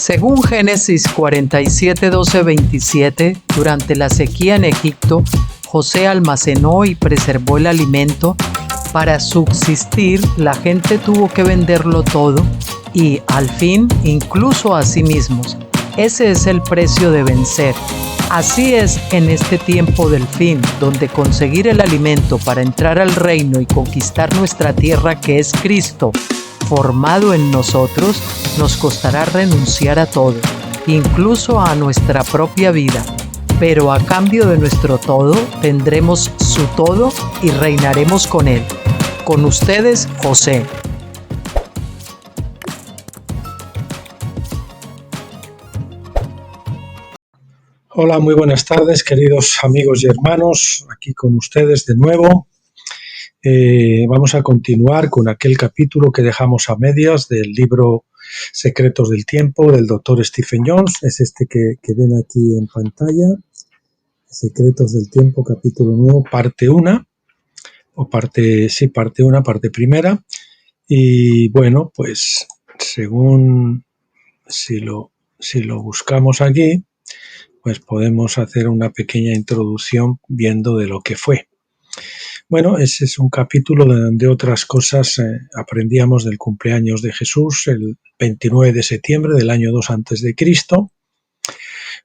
Según Génesis 47, 12, 27, durante la sequía en Egipto, José almacenó y preservó el alimento. Para subsistir, la gente tuvo que venderlo todo y, al fin, incluso a sí mismos. Ese es el precio de vencer. Así es en este tiempo del fin, donde conseguir el alimento para entrar al reino y conquistar nuestra tierra, que es Cristo, formado en nosotros, nos costará renunciar a todo, incluso a nuestra propia vida. Pero a cambio de nuestro todo, tendremos su todo y reinaremos con él. Con ustedes, José. Hola, muy buenas tardes, queridos amigos y hermanos, aquí con ustedes de nuevo. Vamos a continuar con aquel capítulo que dejamos a medias del libro Secretos del Tiempo del Dr. Stephen Jones. Es este que ven aquí en pantalla, Secretos del Tiempo, capítulo 1, parte 1, parte primera. Y bueno, pues según si lo buscamos aquí, pues podemos hacer una pequeña introducción viendo de lo que fue. Bueno, ese es un capítulo donde otras cosas aprendíamos del cumpleaños de Jesús, el 29 de septiembre del año 2 a.C.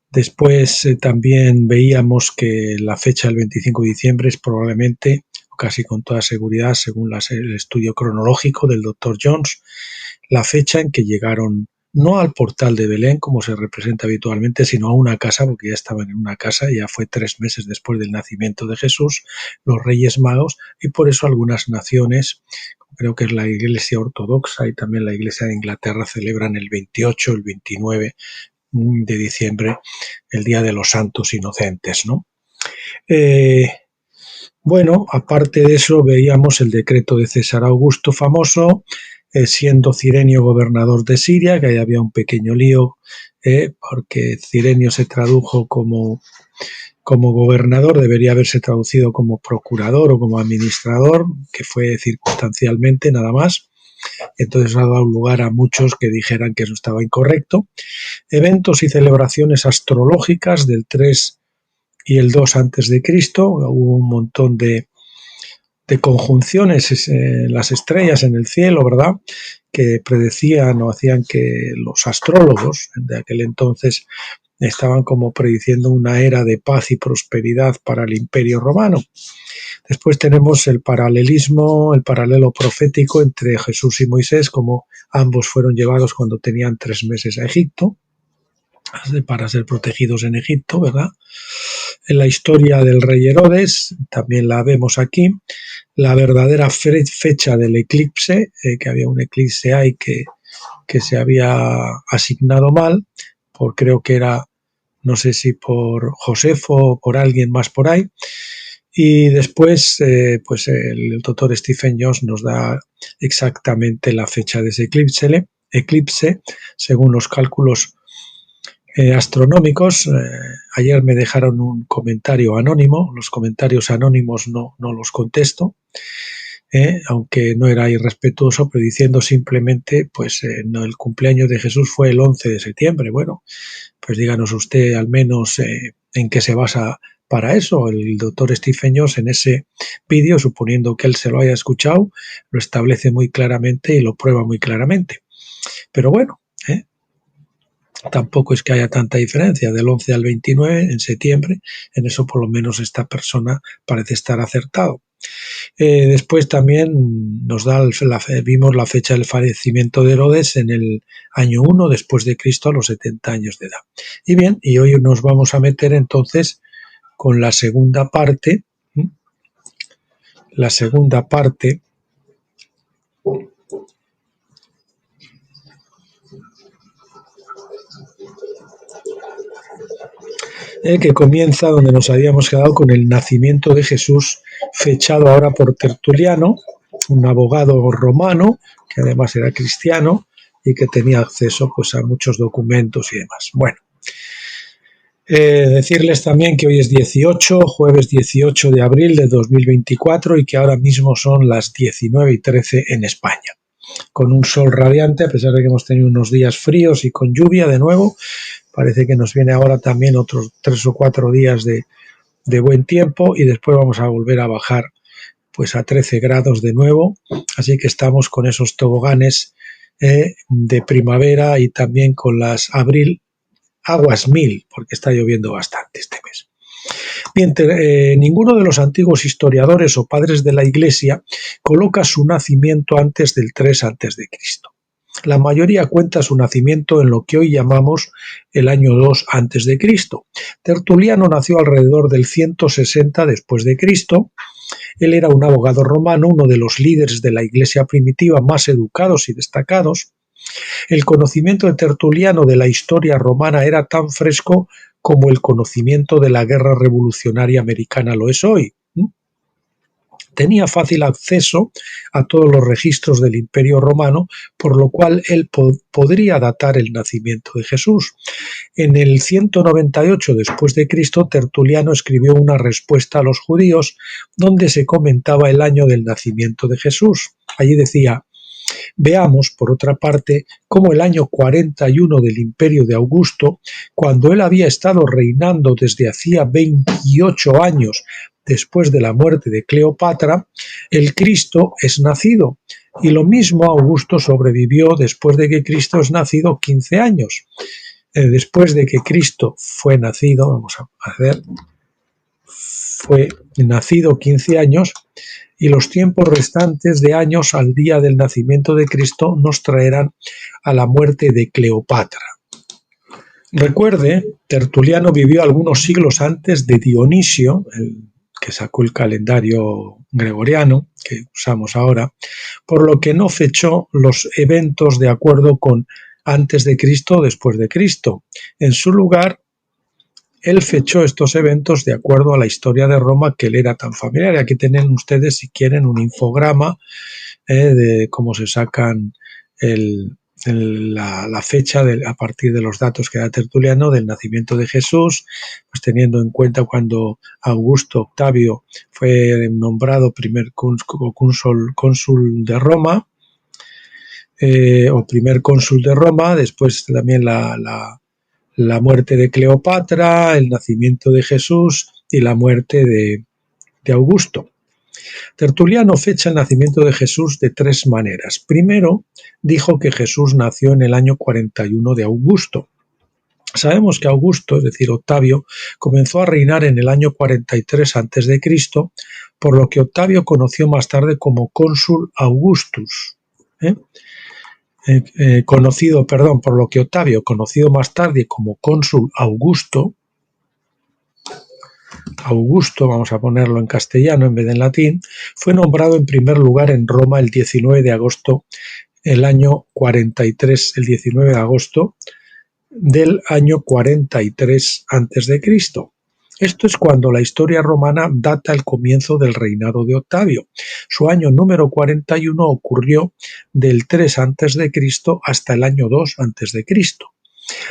Después también veíamos que la fecha del 25 de diciembre es probablemente, casi con toda seguridad, según el estudio cronológico del Dr. Jones, la fecha en que llegaron no al portal de Belén, como se representa habitualmente, sino a una casa, porque ya estaban en una casa, ya fue 3 meses después del nacimiento de Jesús, los Reyes Magos, y por eso algunas naciones, creo que es la Iglesia Ortodoxa y también la Iglesia de Inglaterra, celebran el 28, el 29 de diciembre, el Día de los Santos Inocentes, ¿no? Bueno, aparte de eso, veíamos el decreto de César Augusto famoso, siendo Cirenio gobernador de Siria, que ahí había un pequeño lío, porque Cirenio se tradujo como gobernador, debería haberse traducido como procurador o como administrador, que fue circunstancialmente nada más. Entonces ha dado lugar a muchos que dijeran que eso estaba incorrecto. Eventos y celebraciones astrológicas del 3 y el 2 a.C., hubo un montón de conjunciones en las estrellas en el cielo, ¿verdad?, que predecían o hacían que los astrólogos de aquel entonces estaban como prediciendo una era de paz y prosperidad para el Imperio Romano. Después tenemos el paralelo profético entre Jesús y Moisés, como ambos fueron llevados cuando tenían 3 meses a Egipto, para ser protegidos en Egipto, ¿verdad? En la historia del rey Herodes, también la vemos aquí, la verdadera fecha del eclipse, que había un eclipse ahí que se había asignado mal, creo que era, no sé si por Josefo o por alguien más por ahí. Y después, pues el doctor Stephen Jones nos da exactamente la fecha de ese eclipse según los cálculos astronómicos. Ayer me dejaron un comentario anónimo, los comentarios anónimos no los contesto, aunque no era irrespetuoso, pero diciendo simplemente, pues no, el cumpleaños de Jesús fue el 11 de septiembre. Bueno, pues díganos usted al menos en qué se basa para eso. El doctor Stephen Jones en ese vídeo, suponiendo que él se lo haya escuchado, lo establece muy claramente y lo prueba muy claramente. Pero bueno, tampoco es que haya tanta diferencia del 11 al 29 en septiembre, en eso por lo menos esta persona parece estar acertado. Después también vimos la fecha del fallecimiento de Herodes en el año 1 después de Cristo, a los 70 años de edad. Y bien, y hoy nos vamos a meter entonces con la segunda parte. La segunda parte que comienza donde nos habíamos quedado, con el nacimiento de Jesús, fechado ahora por Tertuliano, un abogado romano que además era cristiano y que tenía acceso pues a muchos documentos y demás. Bueno, decirles también que hoy es jueves 18 de abril de 2024 y que ahora mismo son las 19:13 en España. con un sol radiante, a pesar de que hemos tenido unos días fríos y con lluvia de nuevo. Parece que nos viene ahora también otros 3 o 4 días de buen tiempo y después vamos a volver a bajar pues a 13 grados de nuevo, así que estamos con esos toboganes de primavera y también con las abril aguas 1000, porque está lloviendo bastante este mes. Bien, ninguno de los antiguos historiadores o padres de la Iglesia coloca su nacimiento antes del 3 antes de Cristo. La mayoría cuenta su nacimiento en lo que hoy llamamos el año 2 antes de Cristo. Tertuliano nació alrededor del 160 después de Cristo. Él era un abogado romano, uno de los líderes de la Iglesia primitiva más educados y destacados. El conocimiento de Tertuliano de la historia romana era tan fresco como el conocimiento de la Guerra Revolucionaria Americana lo es hoy. Tenía fácil acceso a todos los registros del Imperio Romano, por lo cual él podría datar el nacimiento de Jesús. En el 198 después de Cristo, Tertuliano escribió una respuesta a los judíos donde se comentaba el año del nacimiento de Jesús. Allí decía: veamos, por otra parte, cómo el año 41 del imperio de Augusto, cuando él había estado reinando desde hacía 28 años después de la muerte de Cleopatra, el Cristo es nacido. Y lo mismo Augusto sobrevivió después de que Cristo es nacido 15 años. Después de que Cristo fue nacido, vamos a ver, fue nacido 15 años, y los tiempos restantes de años al día del nacimiento de Cristo nos traerán a la muerte de Cleopatra. Recuerde, Tertuliano vivió algunos siglos antes de Dionisio, el que sacó el calendario gregoriano que usamos ahora, por lo que no fechó los eventos de acuerdo con antes de Cristo o después de Cristo. En su lugar, él fechó estos eventos de acuerdo a la historia de Roma que le era tan familiar. Y aquí tienen ustedes, si quieren, un infograma de cómo se sacan la fecha a partir de los datos que da Tertuliano del nacimiento de Jesús, pues teniendo en cuenta cuando Augusto Octavio fue nombrado primer cónsul de Roma, o primer cónsul de Roma, después también la muerte de Cleopatra, el nacimiento de Jesús y la muerte de Augusto. Tertuliano fecha el nacimiento de Jesús de 3 maneras. Primero, dijo que Jesús nació en el año 41 de Augusto. Sabemos que Augusto, es decir, Octavio, comenzó a reinar en el año 43 a.C., por lo que Octavio conoció más tarde como cónsul Augustus. Por lo que Octavio, conocido más tarde como cónsul Augusto, vamos a ponerlo en castellano en vez de en latín, fue nombrado en primer lugar en Roma el 19 de agosto el año 43, el 19 de agosto del año 43 a.C. Esto es cuando la historia romana data el comienzo del reinado de Octavio. Su año número 41 ocurrió del 3 a.C. hasta el año 2 a.C.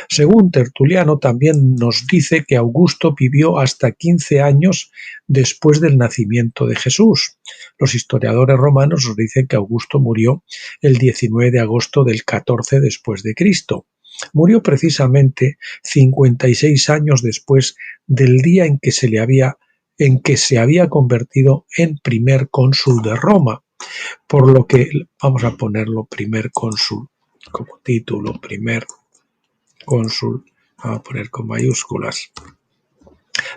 Según Tertuliano, también nos dice que Augusto vivió hasta 15 años después del nacimiento de Jesús. Los historiadores romanos nos dicen que Augusto murió el 19 de agosto del 14 después de Cristo. Murió precisamente 56 años después del día en que se había convertido en primer cónsul de Roma, por lo que vamos a ponerlo primer cónsul como título, primer cónsul, vamos a poner con mayúsculas,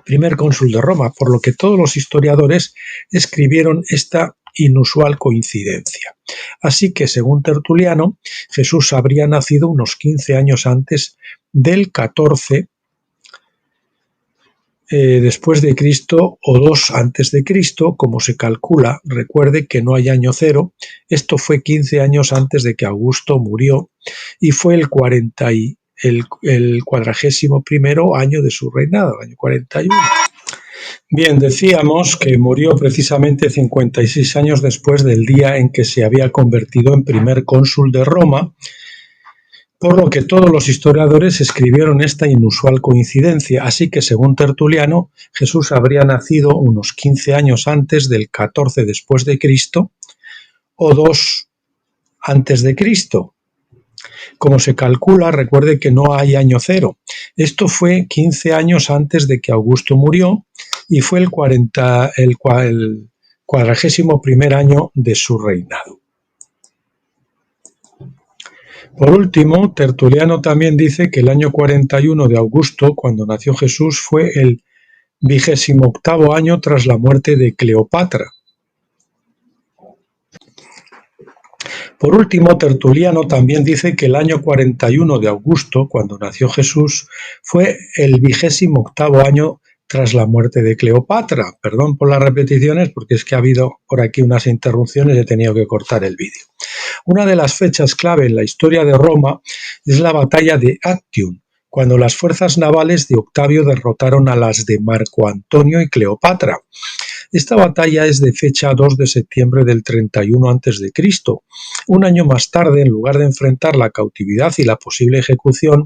primer cónsul de Roma, por lo que todos los historiadores escribieron esta inusual coincidencia. Así que, según Tertuliano, Jesús habría nacido unos 15 años antes del 14 después de Cristo o 2 antes de Cristo, como se calcula. Recuerde que no hay año cero. Esto fue 15 años antes de que Augusto murió y fue el 41º año de su reinado, el año 41. Bien, decíamos que murió precisamente 56 años después del día en que se había convertido en primer cónsul de Roma, por lo que todos los historiadores escribieron esta inusual coincidencia. Así que, según Tertuliano, Jesús habría nacido unos 15 años antes del 14 después de Cristo o 2 antes de Cristo. Como se calcula, recuerde que no hay año cero. Esto fue 15 años antes de que Augusto murió y fue el 41º año de su reinado. Por último, Tertuliano también dice que el año 41 de Augusto, cuando nació Jesús, fue el 28º año tras la muerte de Cleopatra. Por último, Tertuliano también dice que el año 41 de Augusto, cuando nació Jesús, fue el 28º año tras la muerte de Cleopatra. Perdón por las repeticiones, porque es que ha habido por aquí unas interrupciones y he tenido que cortar el vídeo. Una de las fechas clave en la historia de Roma es la batalla de Actium, cuando las fuerzas navales de Octavio derrotaron a las de Marco Antonio y Cleopatra. Esta batalla es de fecha 2 de septiembre del 31 a.C. Un año más tarde, en lugar de enfrentar la cautividad y la posible ejecución,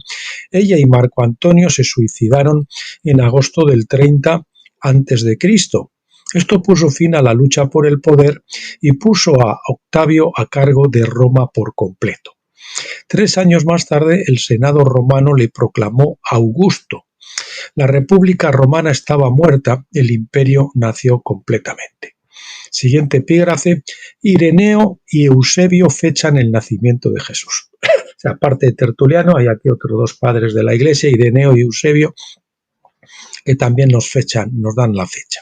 ella y Marco Antonio se suicidaron en agosto del 30 a.C. Esto puso fin a la lucha por el poder y puso a Octavio a cargo de Roma por completo. 3 años más tarde, el Senado romano le proclamó Augusto. La República Romana estaba muerta, el imperio nació completamente. Siguiente epígrafe: Ireneo y Eusebio fechan el nacimiento de Jesús. O sea, aparte de Tertuliano, hay aquí otros dos padres de la Iglesia, Ireneo y Eusebio, que también nos dan la fecha.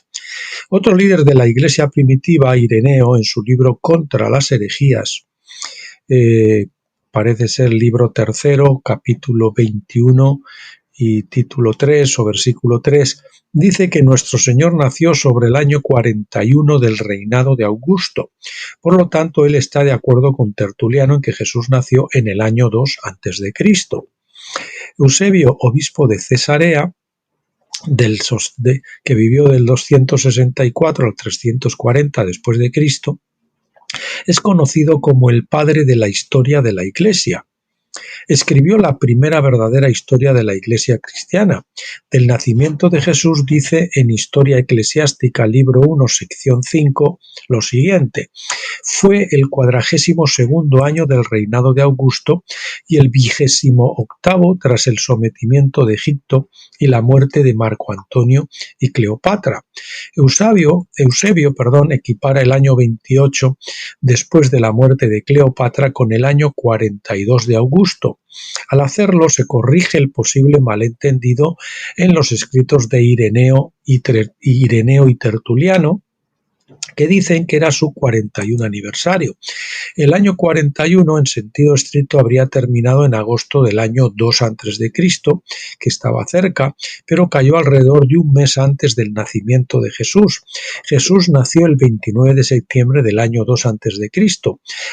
Otro líder de la Iglesia primitiva, Ireneo, en su libro Contra las herejías, parece ser libro 3, capítulo 21, y título 3 o versículo 3, dice que nuestro Señor nació sobre el año 41 del reinado de Augusto. Por lo tanto, él está de acuerdo con Tertuliano en que Jesús nació en el año 2 a.C. Eusebio, obispo de Cesarea, que vivió del 264 al 340 después de Cristo, es conocido como el padre de la historia de la Iglesia. Escribió la primera verdadera historia de la Iglesia cristiana. Del nacimiento de Jesús dice en Historia Eclesiástica, libro 1, sección 5, lo siguiente: fue el 42º año del reinado de Augusto y el 28º tras el sometimiento de Egipto y la muerte de Marco Antonio y Cleopatra. Eusebio, equipara el año 28 después de la muerte de Cleopatra con el año 42 de Augusto. Al hacerlo, se corrige el posible malentendido en los escritos de Ireneo y Tertuliano, que dicen que era su 41 aniversario. El año 41, en sentido estricto, habría terminado en agosto del año 2 a.C., que estaba cerca, pero cayó alrededor de un mes antes del nacimiento de Jesús. Jesús nació el 29 de septiembre del año 2 a.C.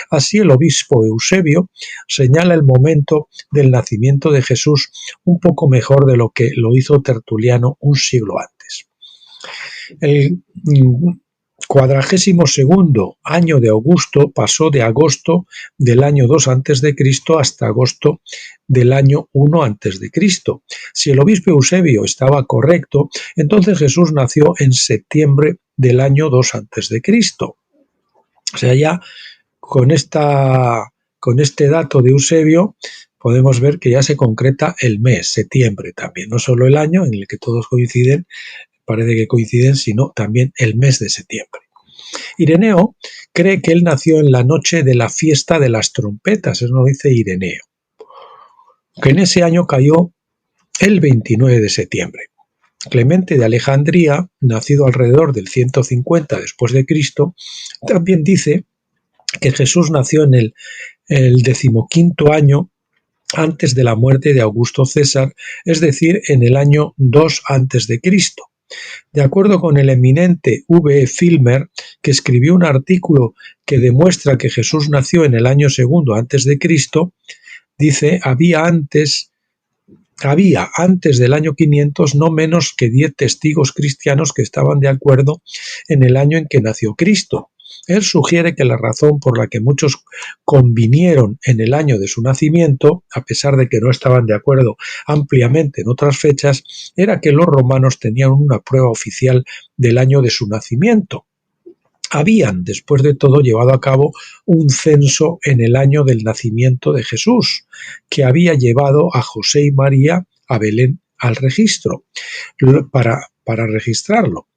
Así, el obispo Eusebio señala el momento del nacimiento de Jesús un poco mejor de lo que lo hizo Tertuliano un siglo antes. El 42º año de Augusto pasó de agosto del año 2 a.C. hasta agosto del año 1 a.C. Si el obispo Eusebio estaba correcto, entonces Jesús nació en septiembre del año 2 a.C. O sea, ya con este dato de Eusebio podemos ver que ya se concreta el mes, septiembre también, no solo el año en el que todos coinciden, parece que coinciden, sino también el mes de septiembre. Ireneo cree que él nació en la noche de la fiesta de las trompetas, eso lo dice Ireneo, que en ese año cayó el 29 de septiembre. Clemente de Alejandría, nacido alrededor del 150 después de Cristo, también dice que Jesús nació en el 15º año antes de la muerte de Augusto César, es decir, en el año 2 a.C. De acuerdo con el eminente V. Filmer, que escribió un artículo que demuestra que Jesús nació en el año 2 a.C., dice: había antes del año 500 no menos que 10 testigos cristianos que estaban de acuerdo en el año en que nació Cristo. Él sugiere que la razón por la que muchos convinieron en el año de su nacimiento, a pesar de que no estaban de acuerdo ampliamente en otras fechas, era que los romanos tenían una prueba oficial del año de su nacimiento. habían, después de todo, llevado a cabo un censo en el año del nacimiento de Jesús, que había llevado a José y María a Belén al registro, para registrarlo.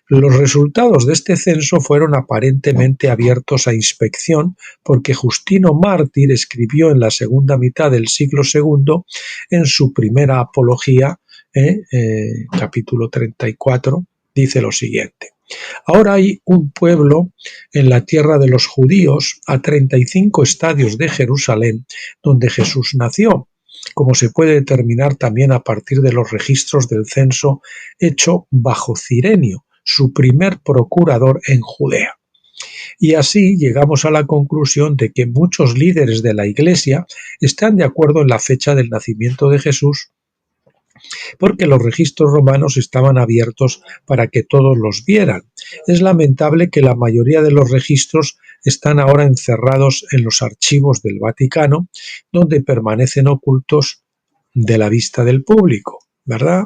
Los resultados de este censo fueron aparentemente abiertos a inspección porque Justino Mártir escribió en la segunda mitad del siglo II, en su primera apología, capítulo 34, dice lo siguiente: ahora hay un pueblo en la tierra de los judíos, a 35 estadios de Jerusalén, donde Jesús nació, como se puede determinar también a partir de los registros del censo hecho bajo Cirenio, su primer procurador en Judea. Y así llegamos a la conclusión de que muchos líderes de la Iglesia están de acuerdo en la fecha del nacimiento de Jesús, porque los registros romanos estaban abiertos para que todos los vieran. Es lamentable que la mayoría de los registros están ahora encerrados en los archivos del Vaticano, donde permanecen ocultos de la vista del público, ¿verdad?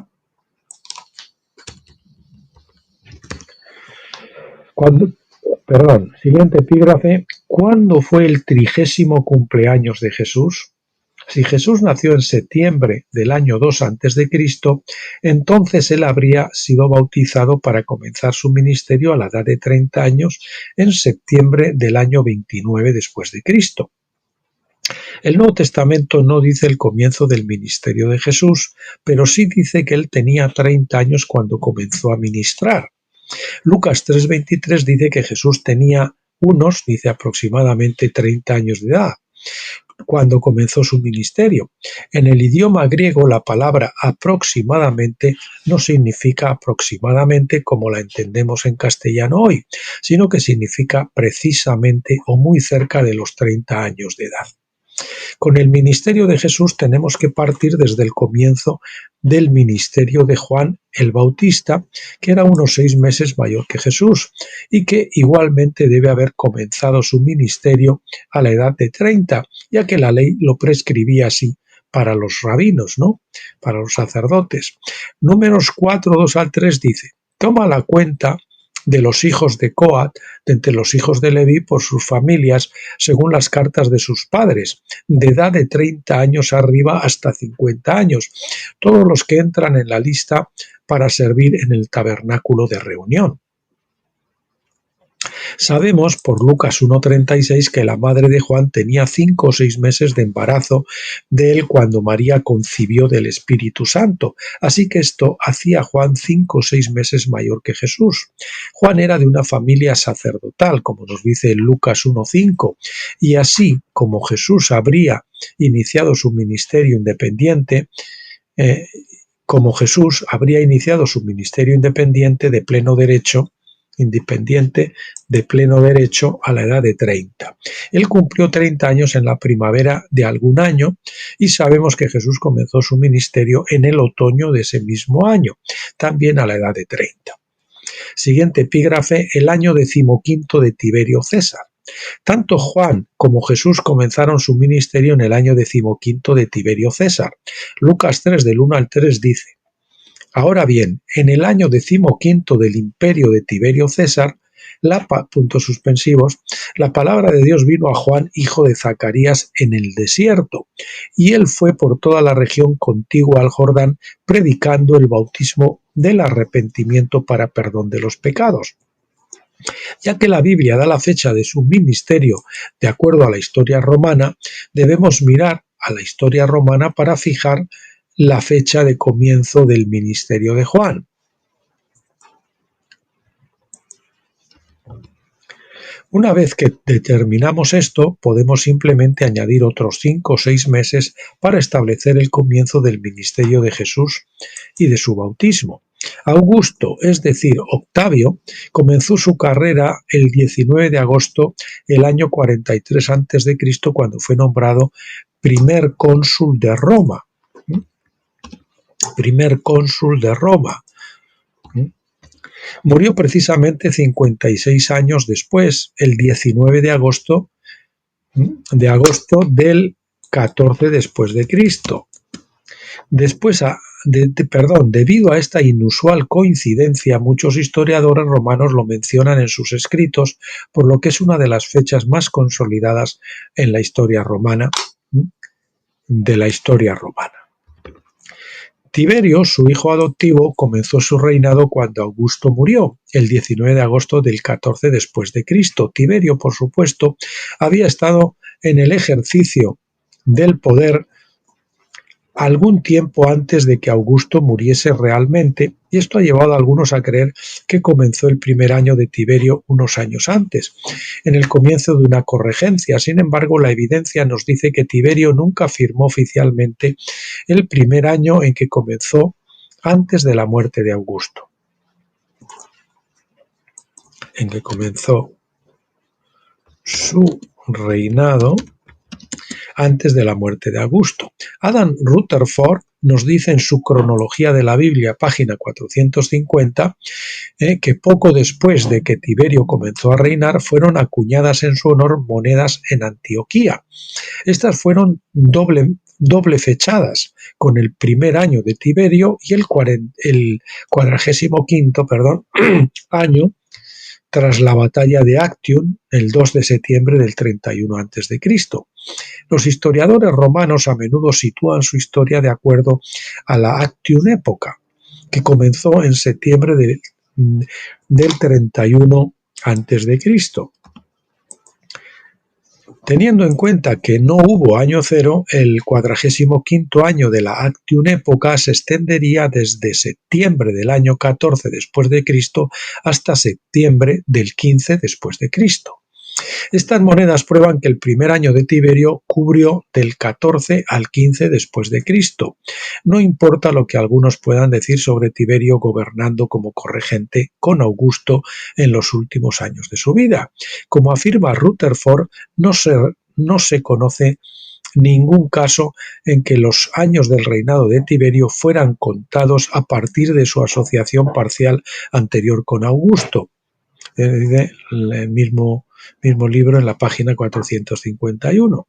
Siguiente epígrafe. ¿Cuándo fue el 30º cumpleaños de Jesús? Si Jesús nació en septiembre del año 2 a.C., entonces él habría sido bautizado para comenzar su ministerio a la edad de 30 años en septiembre del año 29 después de Cristo. El Nuevo Testamento no dice el comienzo del ministerio de Jesús, pero sí dice que él tenía 30 años cuando comenzó a ministrar. Lucas 3:23 dice que Jesús tenía dice aproximadamente 30 años de edad cuando comenzó su ministerio. En el idioma griego, la palabra aproximadamente no significa aproximadamente como la entendemos en castellano hoy, sino que significa precisamente o muy cerca de los 30 años de edad. Con el ministerio de Jesús tenemos que partir desde el comienzo del ministerio de Juan el Bautista, que era unos 6 meses mayor que Jesús y que igualmente debe haber comenzado su ministerio a la edad de 30, ya que la ley lo prescribía así para los rabinos, ¿no? Para los sacerdotes. Números 4, 2 al 3 dice: toma la cuenta de los hijos de Coat, de entre los hijos de Leví, por sus familias, según las cartas de sus padres, de edad de 30 años arriba hasta 50 años, todos los que entran en la lista para servir en el tabernáculo de reunión. Sabemos por Lucas 1:36 que la madre de Juan tenía 5 o 6 meses de embarazo de él cuando María concibió del Espíritu Santo, así que esto hacía a Juan 5 o 6 meses mayor que Jesús. Juan era de una familia sacerdotal, como nos dice Lucas 1:5, y así como Jesús habría iniciado su ministerio independiente, de pleno derecho, independiente de pleno derecho a la edad de 30. Él cumplió 30 años en la primavera de algún año y sabemos que Jesús comenzó su ministerio en el otoño de ese mismo año, también a la edad de 30. Siguiente epígrafe: el año 15º de Tiberio César. Tanto Juan como Jesús comenzaron su ministerio en el año 15º de Tiberio César. Lucas 3 del 1 al 3 dice: ahora bien, en el año 15º del imperio de Tiberio César, la palabra de Dios vino a Juan, hijo de Zacarías, en el desierto, y él fue por toda la región contigua al Jordán, predicando el bautismo del arrepentimiento para perdón de los pecados. Ya que la Biblia da la fecha de su ministerio de acuerdo a la historia romana, debemos mirar a la historia romana para fijar la fecha de comienzo del ministerio de Juan. Una vez que determinamos esto, podemos simplemente añadir otros 5 o 6 meses para establecer el comienzo del ministerio de Jesús y de su bautismo. Augusto, es decir, Octavio, comenzó su carrera el 19 de agosto del año 43 a.C., cuando fue nombrado primer cónsul de Roma. Murió precisamente 56 años después, el 19 de agosto del 14 después de Cristo. Después debido a esta inusual coincidencia, muchos historiadores romanos lo mencionan en sus escritos, por lo que es una de las fechas más consolidadas en la historia romana, de la historia romana. Tiberio, su hijo adoptivo, comenzó su reinado cuando Augusto murió, el 19 de agosto del 14 después de Cristo. Tiberio, por supuesto, había estado en el ejercicio del poder algún tiempo antes de que Augusto muriese realmente, y esto ha llevado a algunos a creer que comenzó el primer año de Tiberio unos años antes, en el comienzo de una corregencia. Sin embargo, la evidencia nos dice que Tiberio nunca afirmó oficialmente el primer año en que comenzó antes de la muerte de Augusto, en que comenzó su reinado antes de la muerte de Augusto. Adam Rutherford nos dice en su Cronología de la Biblia, página 450, que poco después de que Tiberio comenzó a reinar, fueron acuñadas en su honor monedas en Antioquía. Estas fueron doble fechadas, con el primer año de Tiberio y el 45º año tras la batalla de Actium, el 2 de septiembre del 31 a.C. Los historiadores romanos a menudo sitúan su historia de acuerdo a la Actium época, que comenzó en septiembre del 31 a.C. Teniendo en cuenta que no hubo año cero, el 45º año de la Actium época se extendería desde septiembre del año 14 después de Cristo hasta septiembre del 15 después de Cristo. Estas monedas prueban que el primer año de Tiberio cubrió del 14 al 15 después de Cristo. No importa lo que algunos puedan decir sobre Tiberio gobernando como corregente con Augusto en los últimos años de su vida. Como afirma Rutherford, no se conoce ningún caso en que los años del reinado de Tiberio fueran contados a partir de su asociación parcial anterior con Augusto. El mismo libro en la página 451.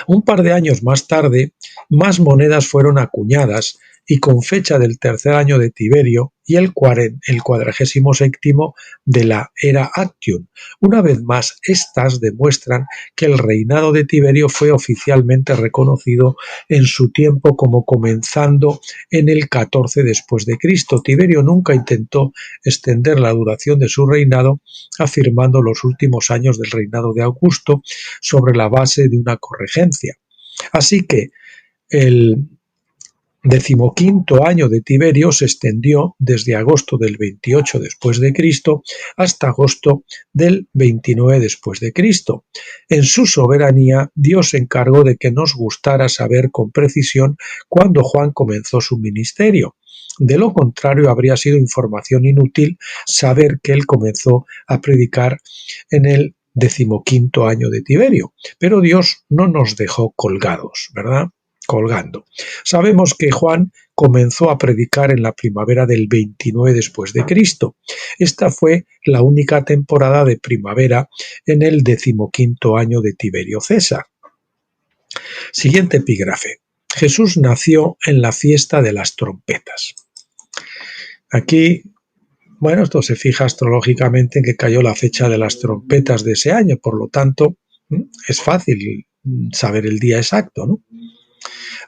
Un par de años más tarde, más monedas fueron acuñadas y con fecha del tercer año de Tiberio y el 47º de la era Actium. Una vez más, estas demuestran que el reinado de Tiberio fue oficialmente reconocido en su tiempo como comenzando en el 14 después de Cristo. Tiberio nunca intentó extender la duración de su reinado, afirmando los últimos años del reinado de Augusto sobre la base de una corregencia. Así que el 15º año de Tiberio se extendió desde agosto del 28 después de Cristo hasta agosto del 29 después de Cristo. En su soberanía, Dios se encargó de que nos gustara saber con precisión cuándo Juan comenzó su ministerio. De lo contrario, habría sido información inútil saber que él comenzó a predicar en el 15º año de Tiberio. Pero Dios no nos dejó colgados, ¿verdad? Colgando. Sabemos que Juan comenzó a predicar en la primavera del 29 después de Cristo. Esta fue la única temporada de primavera en el 15º año de Tiberio César. Siguiente epígrafe. Jesús nació en la fiesta de las trompetas. Aquí, esto se fija astrológicamente en que cayó la fecha de las trompetas de ese año, por lo tanto, es fácil saber el día exacto, ¿no?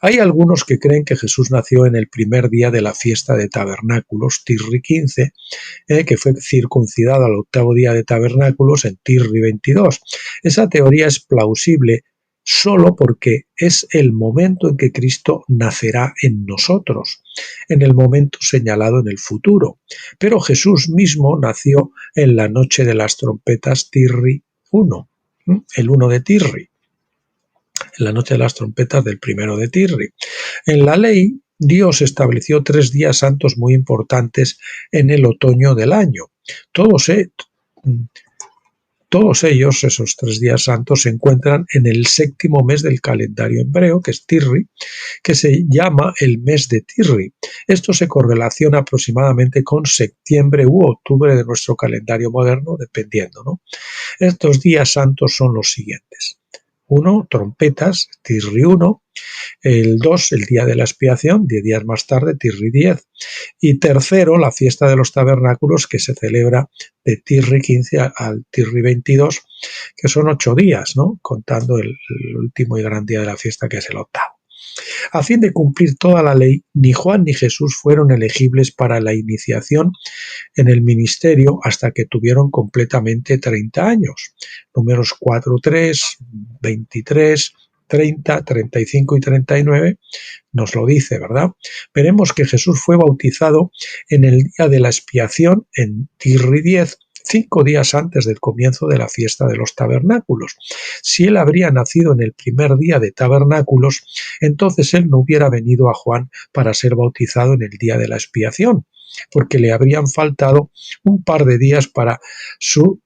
Hay algunos que creen que Jesús nació en el primer día de la fiesta de tabernáculos, Tirri 15, que fue circuncidado al octavo día de tabernáculos en Tirri 22. Esa teoría es plausible solo porque es el momento en que Cristo nacerá en nosotros, en el momento señalado en el futuro. Pero Jesús mismo nació en la noche de las trompetas Tirri 1, el 1 de Tirri. En la noche de las trompetas del 1 de Tirri. En la ley, Dios estableció 3 días santos muy importantes en el otoño del año. Todos ellos, esos 3 días santos, se encuentran en el 7º mes del calendario hebreo, que es Tirri, que se llama el mes de Tirri. Esto se correlaciona aproximadamente con septiembre u octubre de nuestro calendario moderno, dependiendo, ¿no? Estos días santos son los siguientes. 1, trompetas, Tisri 1, el 2, el día de la expiación, 10 días más tarde, Tisri 10, y tercero, la fiesta de los tabernáculos, que se celebra de Tisri 15 al Tisri 22, que son 8 días, ¿no? Contando el último y gran día de la fiesta, que es el octavo. A fin de cumplir toda la ley, ni Juan ni Jesús fueron elegibles para la iniciación en el ministerio hasta que tuvieron completamente 30 años. Números 4, 3, 23, 30, 35 y 39 nos lo dice, ¿verdad? Veremos que Jesús fue bautizado en el día de la expiación, en Tisri 10, 5 días antes del comienzo de la fiesta de los tabernáculos. Si él habría nacido en el primer día de tabernáculos, entonces él no hubiera venido a Juan para ser bautizado en el día de la expiación, porque le habrían faltado un par de días para su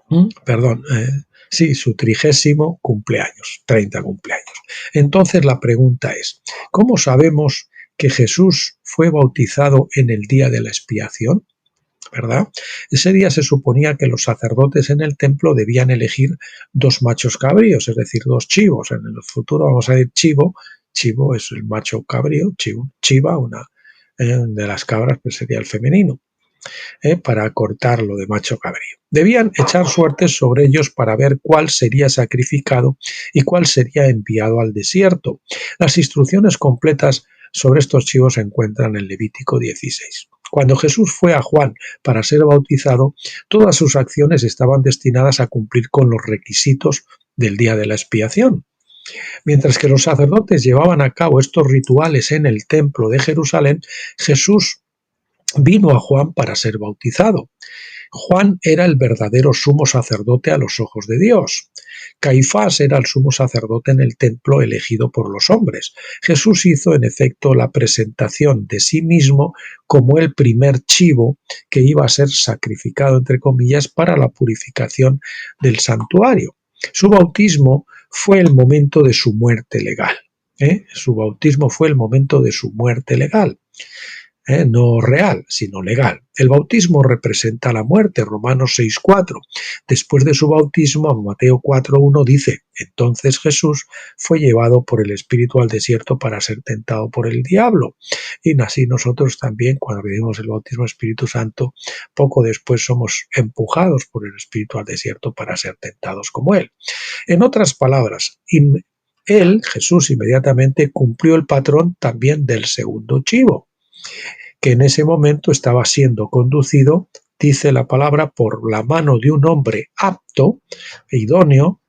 su 30º cumpleaños, 30 cumpleaños. Entonces la pregunta es, ¿cómo sabemos que Jesús fue bautizado en el día de la expiación? ¿Verdad? Ese día se suponía que los sacerdotes en el templo debían elegir 2 machos cabríos, es decir, 2 chivos. En el futuro vamos a decir chivo es el macho cabrío, chiva, una de las cabras, pues sería el femenino, para cortarlo de macho cabrío. Debían echar suertes sobre ellos para ver cuál sería sacrificado y cuál sería enviado al desierto. Las instrucciones completas sobre estos chivos se encuentran en Levítico 16. Cuando Jesús fue a Juan para ser bautizado, todas sus acciones estaban destinadas a cumplir con los requisitos del día de la expiación. Mientras que los sacerdotes llevaban a cabo estos rituales en el templo de Jerusalén, Jesús vino a Juan para ser bautizado. Juan era el verdadero sumo sacerdote a los ojos de Dios. Caifás era el sumo sacerdote en el templo elegido por los hombres. Jesús hizo en efecto la presentación de sí mismo como el primer chivo que iba a ser sacrificado, entre comillas, para la purificación del santuario. Su bautismo fue el momento de su muerte legal. Su bautismo fue el momento de su muerte legal. No real, sino legal. El bautismo representa la muerte, Romanos 6:4. Después de su bautismo, Mateo 4:1 dice, entonces Jesús fue llevado por el Espíritu al desierto para ser tentado por el diablo. Y así nosotros también, cuando recibimos el bautismo del Espíritu Santo, poco después somos empujados por el Espíritu al desierto para ser tentados como Él. En otras palabras, Él, Jesús, inmediatamente cumplió el patrón también del segundo chivo, que en ese momento estaba siendo conducido, dice la palabra, por la mano de un hombre apto e idóneo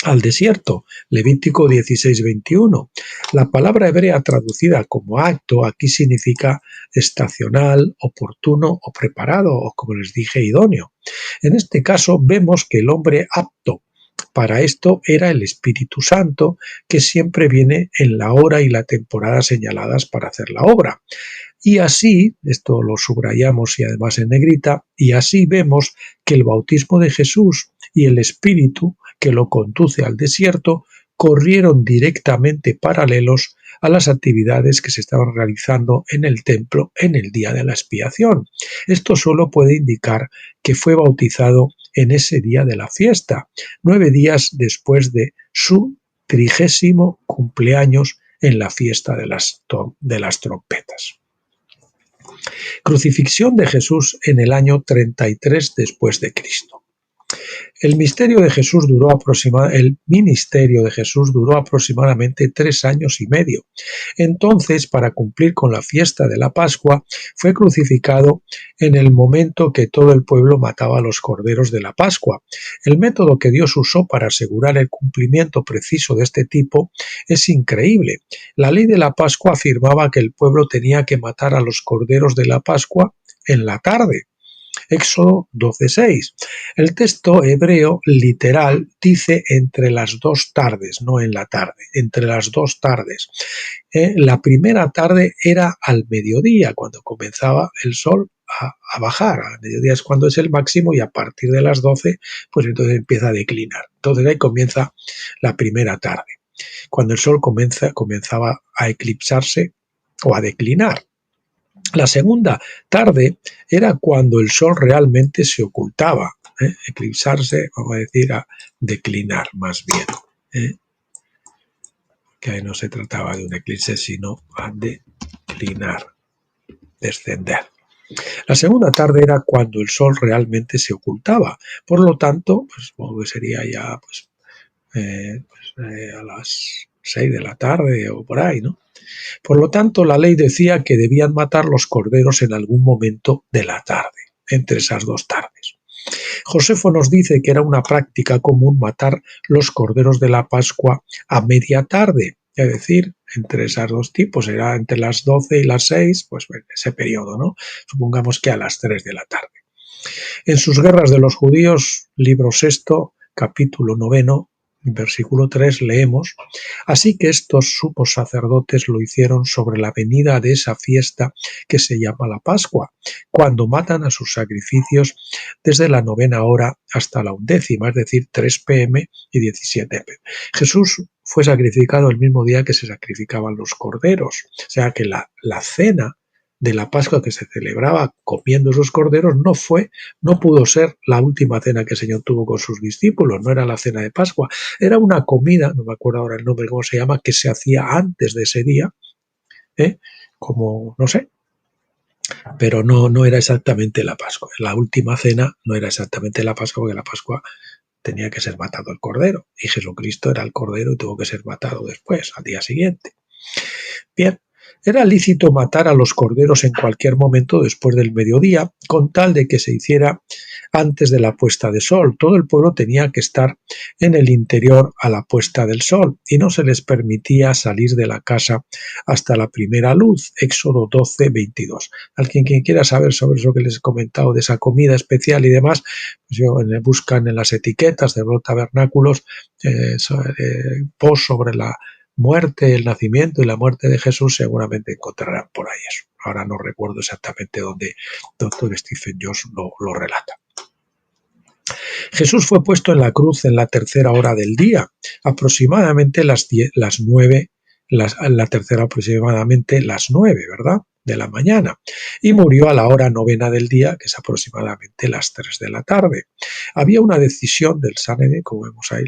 al desierto. Levítico 16:21. La palabra hebrea traducida como apto aquí significa estacional, oportuno o preparado, o como les dije, idóneo. En este caso vemos que el hombre apto para esto era el Espíritu Santo, que siempre viene en la hora y la temporada señaladas para hacer la obra. Y así, esto lo subrayamos y además en negrita, y así vemos que el bautismo de Jesús y el Espíritu que lo conduce al desierto corrieron directamente paralelos a las actividades que se estaban realizando en el templo en el día de la expiación. Esto solo puede indicar que fue bautizado en ese día de la fiesta, 9 días después de su 30º cumpleaños en la fiesta de las trompetas. Crucifixión de Jesús en el año 33 después de Cristo. El ministerio de Jesús duró aproximadamente 3 años y medio. Entonces, para cumplir con la fiesta de la Pascua, fue crucificado en el momento que todo el pueblo mataba a los corderos de la Pascua. El método que Dios usó para asegurar el cumplimiento preciso de este tipo es increíble. La ley de la Pascua afirmaba que el pueblo tenía que matar a los corderos de la Pascua en la tarde. Éxodo 12:6. El texto hebreo literal dice entre las 2 tardes, no en la tarde, entre las 2 tardes. La primera tarde era al mediodía, cuando comenzaba el sol a bajar. Al mediodía es cuando es el máximo y a partir de las 12, pues entonces empieza a declinar. Entonces ahí comienza la primera tarde, cuando el sol comenzaba a eclipsarse o a declinar. La segunda tarde era cuando el sol realmente se ocultaba, Eclipsarse, vamos a decir, a declinar más bien. Que ahí no se trataba de un eclipse, sino a declinar, descender. La segunda tarde era cuando el sol realmente se ocultaba. Por lo tanto, pues supongo que sería ya a las 6 de la tarde o por ahí, ¿no? Por lo tanto, la ley decía que debían matar los corderos en algún momento de la tarde, entre esas dos tardes. Josefo nos dice que era una práctica común matar los corderos de la Pascua a media tarde, es decir, entre esas dos tipos, era entre las 12 y las 6, pues ese periodo, ¿no? Supongamos que a las 3 de la tarde. En sus guerras de los judíos, libro sexto, capítulo 9, versículo 3, leemos: así que estos sumos sacerdotes lo hicieron sobre la venida de esa fiesta que se llama la Pascua, cuando matan a sus sacrificios desde la 9ª hora hasta la 11ª, es decir, 3 p.m. y 17 p.m. Jesús fue sacrificado el mismo día que se sacrificaban los corderos, o sea que la cena de la Pascua que se celebraba comiendo esos corderos no pudo ser la última cena que el Señor tuvo con sus discípulos, no era la cena de Pascua, era una comida, no me acuerdo ahora el nombre, cómo se llama, que se hacía antes de ese día, como, no sé, pero no era exactamente la Pascua. La última cena no era exactamente la Pascua, porque la Pascua tenía que ser matado el cordero, y Jesucristo era el cordero y tuvo que ser matado después, al día siguiente. Bien, era lícito matar a los corderos en cualquier momento después del mediodía, con tal de que se hiciera antes de la puesta de sol. Todo el pueblo tenía que estar en el interior a la puesta del sol y no se les permitía salir de la casa hasta la primera luz. Éxodo 12, 22. Alguien quien quiera saber sobre eso que les he comentado, de esa comida especial y demás, pues buscan en las etiquetas de los tabernáculos post sobre la muerte, el nacimiento y la muerte de Jesús, seguramente encontrarán por ahí eso. Ahora no recuerdo exactamente dónde Dr. Stephen Jones lo relata. Jesús fue puesto en la cruz en la 3ª hora del día, aproximadamente las 9, la tercera aproximadamente las 9, ¿verdad?, de la mañana, y murió a la hora 9ª del día, que es aproximadamente las 3 de la tarde. Había una decisión del Sanedrín, como vemos ahí,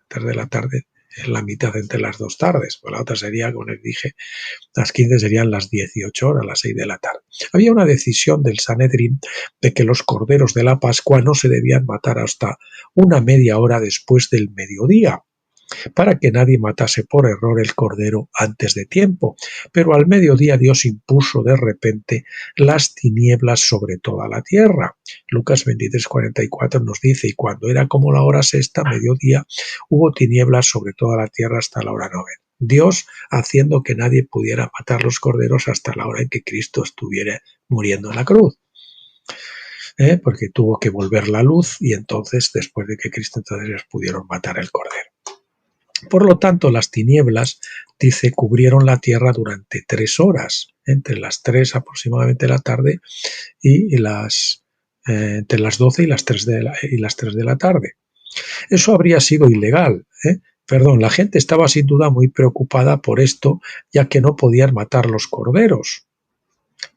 3 de la tarde, en la mitad entre las dos tardes, pues la otra sería, como les dije, las 15 serían las 18 horas, las 6 de la tarde. Había una decisión del Sanedrín de que los corderos de la Pascua no se debían matar hasta una media hora después del mediodía, para que nadie matase por error el cordero antes de tiempo. Pero al mediodía Dios impuso de repente las tinieblas sobre toda la tierra. Lucas 23:44 nos dice: y cuando era como la hora sexta, mediodía, hubo tinieblas sobre toda la tierra hasta la hora 9. Dios haciendo que nadie pudiera matar los corderos hasta la hora en que Cristo estuviera muriendo en la cruz. Porque tuvo que volver la luz y entonces, después de que Cristo, entonces pudieron matar el cordero. Por lo tanto, las tinieblas, dice, cubrieron la tierra durante 3 horas, entre las 3 aproximadamente de la tarde y entre las 12 y las 3 de la tarde. Eso habría sido ilegal. La gente estaba sin duda muy preocupada por esto, ya que no podían matar los corderos.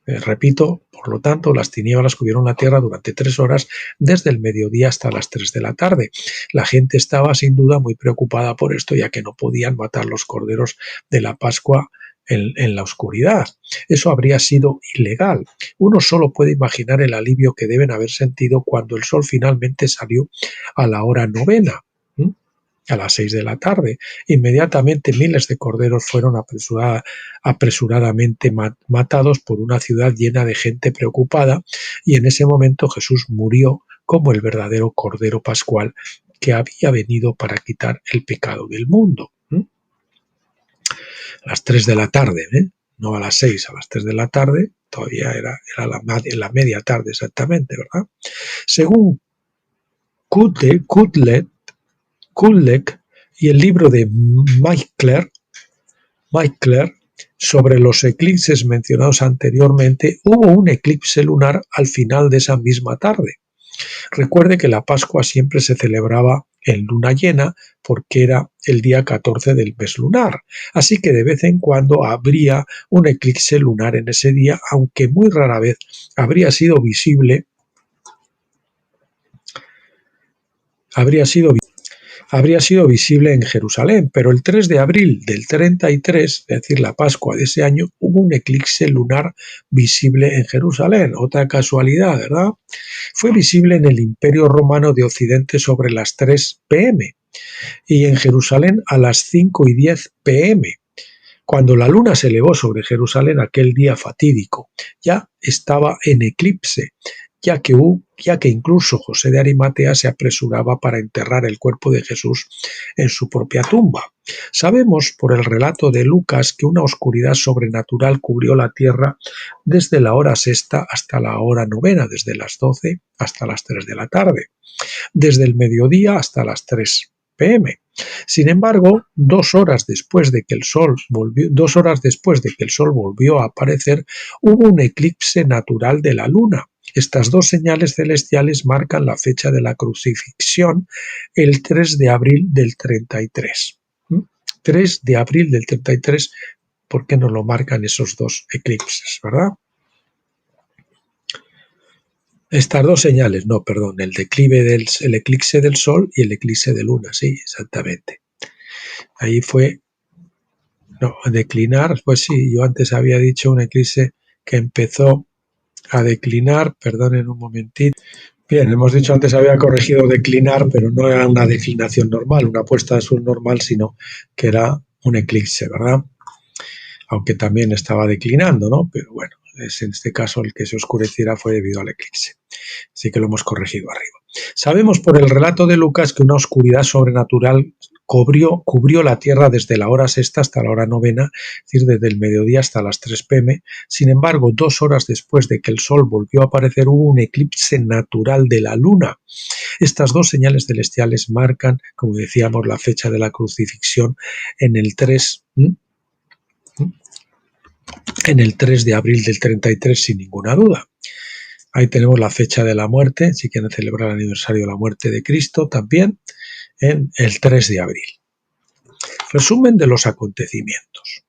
Repito, por lo tanto, las tinieblas cubrieron la tierra durante 3 horas, desde el mediodía hasta las 3 de la tarde. La gente estaba sin duda muy preocupada por esto, ya que no podían matar los corderos de la Pascua en la oscuridad. Eso habría sido ilegal. Uno solo puede imaginar el alivio que deben haber sentido cuando el sol finalmente salió a la hora 9ª. A las 6 de la tarde. Inmediatamente miles de corderos fueron apresuradamente matados por una ciudad llena de gente preocupada, y en ese momento Jesús murió como el verdadero Cordero Pascual que había venido para quitar el pecado del mundo. A las 3 de la tarde, no a las 6, a las 3 de la tarde, todavía era la media tarde exactamente, ¿verdad? Según Kullek y el libro de Mike Clerk sobre los eclipses mencionados anteriormente, hubo un eclipse lunar al final de esa misma tarde. Recuerde que la Pascua siempre se celebraba en luna llena porque era el día 14 del mes lunar, así que de vez en cuando habría un eclipse lunar en ese día, aunque muy rara vez habría sido visible habría sido visible en Jerusalén, pero el 3 de abril del 33, es decir, la Pascua de ese año, hubo un eclipse lunar visible en Jerusalén. Otra casualidad, ¿verdad? Fue visible en el Imperio Romano de Occidente sobre las 3 p.m. y en Jerusalén a las 5:10 p.m. Cuando la luna se elevó sobre Jerusalén aquel día fatídico, ya estaba en eclipse, ya que incluso José de Arimatea se apresuraba para enterrar el cuerpo de Jesús en su propia tumba. Sabemos por el relato de Lucas que una oscuridad sobrenatural cubrió la tierra desde la hora sexta hasta la hora novena, desde las 12 hasta las 3 de la tarde, desde el mediodía hasta las 3 p.m. Sin embargo, 2 horas después de que el sol volvió a aparecer, hubo un eclipse natural de la luna. Estas dos señales celestiales marcan la fecha de la crucifixión, el 3 de abril del 33. 3 de abril del 33, ¿por qué no lo marcan esos dos eclipses, verdad? Estas dos señales, no, perdón, el eclipse del sol y el eclipse de luna, sí, exactamente. Ahí fue, no, declinar, pues sí, yo antes había dicho un eclipse que empezó a declinar, perdonen un momentito. Bien, hemos dicho antes, había corregido declinar, pero no era una declinación normal, una puesta de sol normal, sino que era un eclipse, ¿verdad? Aunque también estaba declinando, ¿no? Pero bueno, en este caso el que se oscureciera fue debido al eclipse. Así que lo hemos corregido arriba. Sabemos por el relato de Lucas que una oscuridad sobrenatural cubrió la tierra desde la hora sexta hasta la hora novena, es decir, desde el mediodía hasta las 3 p.m. Sin embargo, 2 horas después de que el sol volvió a aparecer, hubo un eclipse natural de la luna. Estas dos señales celestiales marcan, como decíamos, la fecha de la crucifixión en el 3 de abril del 33, sin ninguna duda. Ahí tenemos la fecha de la muerte, si quieren celebrar el aniversario de la muerte de Cristo, también en el 3 de abril. Resumen de los acontecimientos.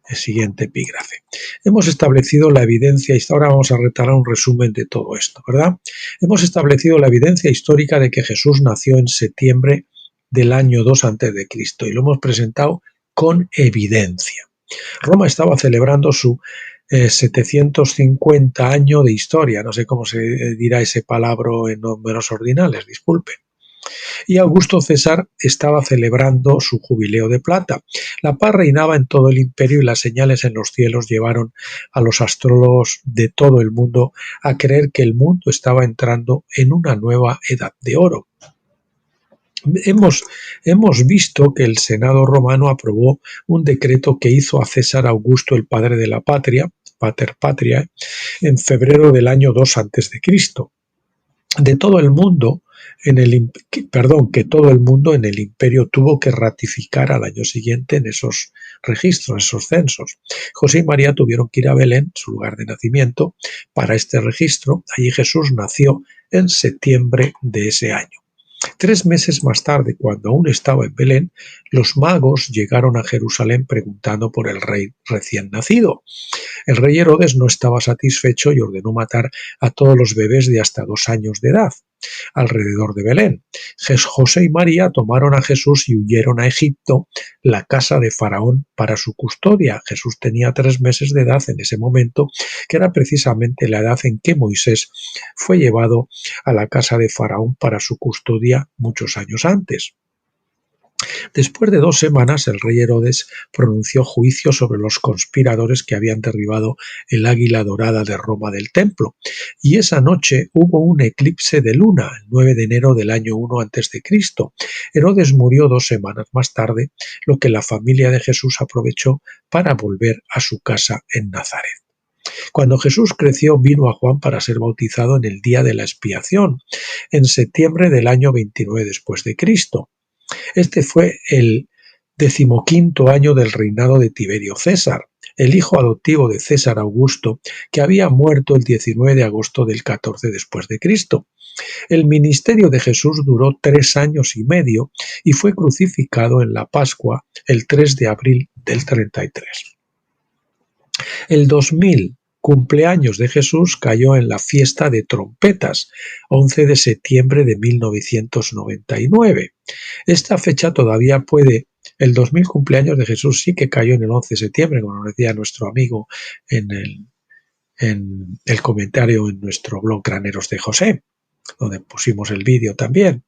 El siguiente epígrafe. Hemos establecido la evidencia, y ahora vamos a retar un resumen de todo esto, ¿verdad? Hemos establecido la evidencia histórica de que Jesús nació en septiembre del año 2 a.C. y lo hemos presentado con evidencia. Roma estaba celebrando su 750 años de historia, no sé cómo se dirá ese palabra en números ordinales, disculpen. Y Augusto César estaba celebrando su jubileo de plata. La paz reinaba en todo el imperio y las señales en los cielos llevaron a los astrólogos de todo el mundo a creer que el mundo estaba entrando en una nueva edad de oro. Hemos visto que el Senado romano aprobó un decreto que hizo a César Augusto el padre de la patria, Pater Patria, en febrero del año 2 a.C. De todo el mundo, que todo el mundo en el imperio tuvo que ratificar al año siguiente en esos registros, esos censos. José y María tuvieron que ir a Belén, su lugar de nacimiento, para este registro. Allí Jesús nació en septiembre de ese año. 3 meses más tarde, cuando aún estaba en Belén, los magos llegaron a Jerusalén preguntando por el rey recién nacido. El rey Herodes no estaba satisfecho y ordenó matar a todos los bebés de hasta 2 años de edad alrededor de Belén. José y María tomaron a Jesús y huyeron a Egipto, la casa de Faraón, para su custodia. Jesús tenía 3 meses de edad en ese momento, que era precisamente la edad en que Moisés fue llevado a la casa de Faraón para su custodia muchos años antes. Después de 2 semanas, el rey Herodes pronunció juicio sobre los conspiradores que habían derribado el águila dorada de Roma del templo, y esa noche hubo un eclipse de luna, el 9 de enero del año 1 a.C. Herodes murió 2 semanas más tarde, lo que la familia de Jesús aprovechó para volver a su casa en Nazaret. Cuando Jesús creció, vino a Juan para ser bautizado en el día de la expiación, en septiembre del año 29 después de Cristo. Este fue el 15º año del reinado de Tiberio César, el hijo adoptivo de César Augusto, que había muerto el 19 de agosto del 14 después de Cristo. El ministerio de Jesús duró 3 años y medio y fue crucificado en la Pascua el 3 de abril del 33. El 2000 cumpleaños de Jesús cayó en la fiesta de trompetas, 11 de septiembre de 1999. Esta fecha todavía el 2000 cumpleaños de Jesús sí que cayó en el 11 de septiembre, como nos decía nuestro amigo en el comentario en nuestro blog Graneros de José, donde pusimos el vídeo también.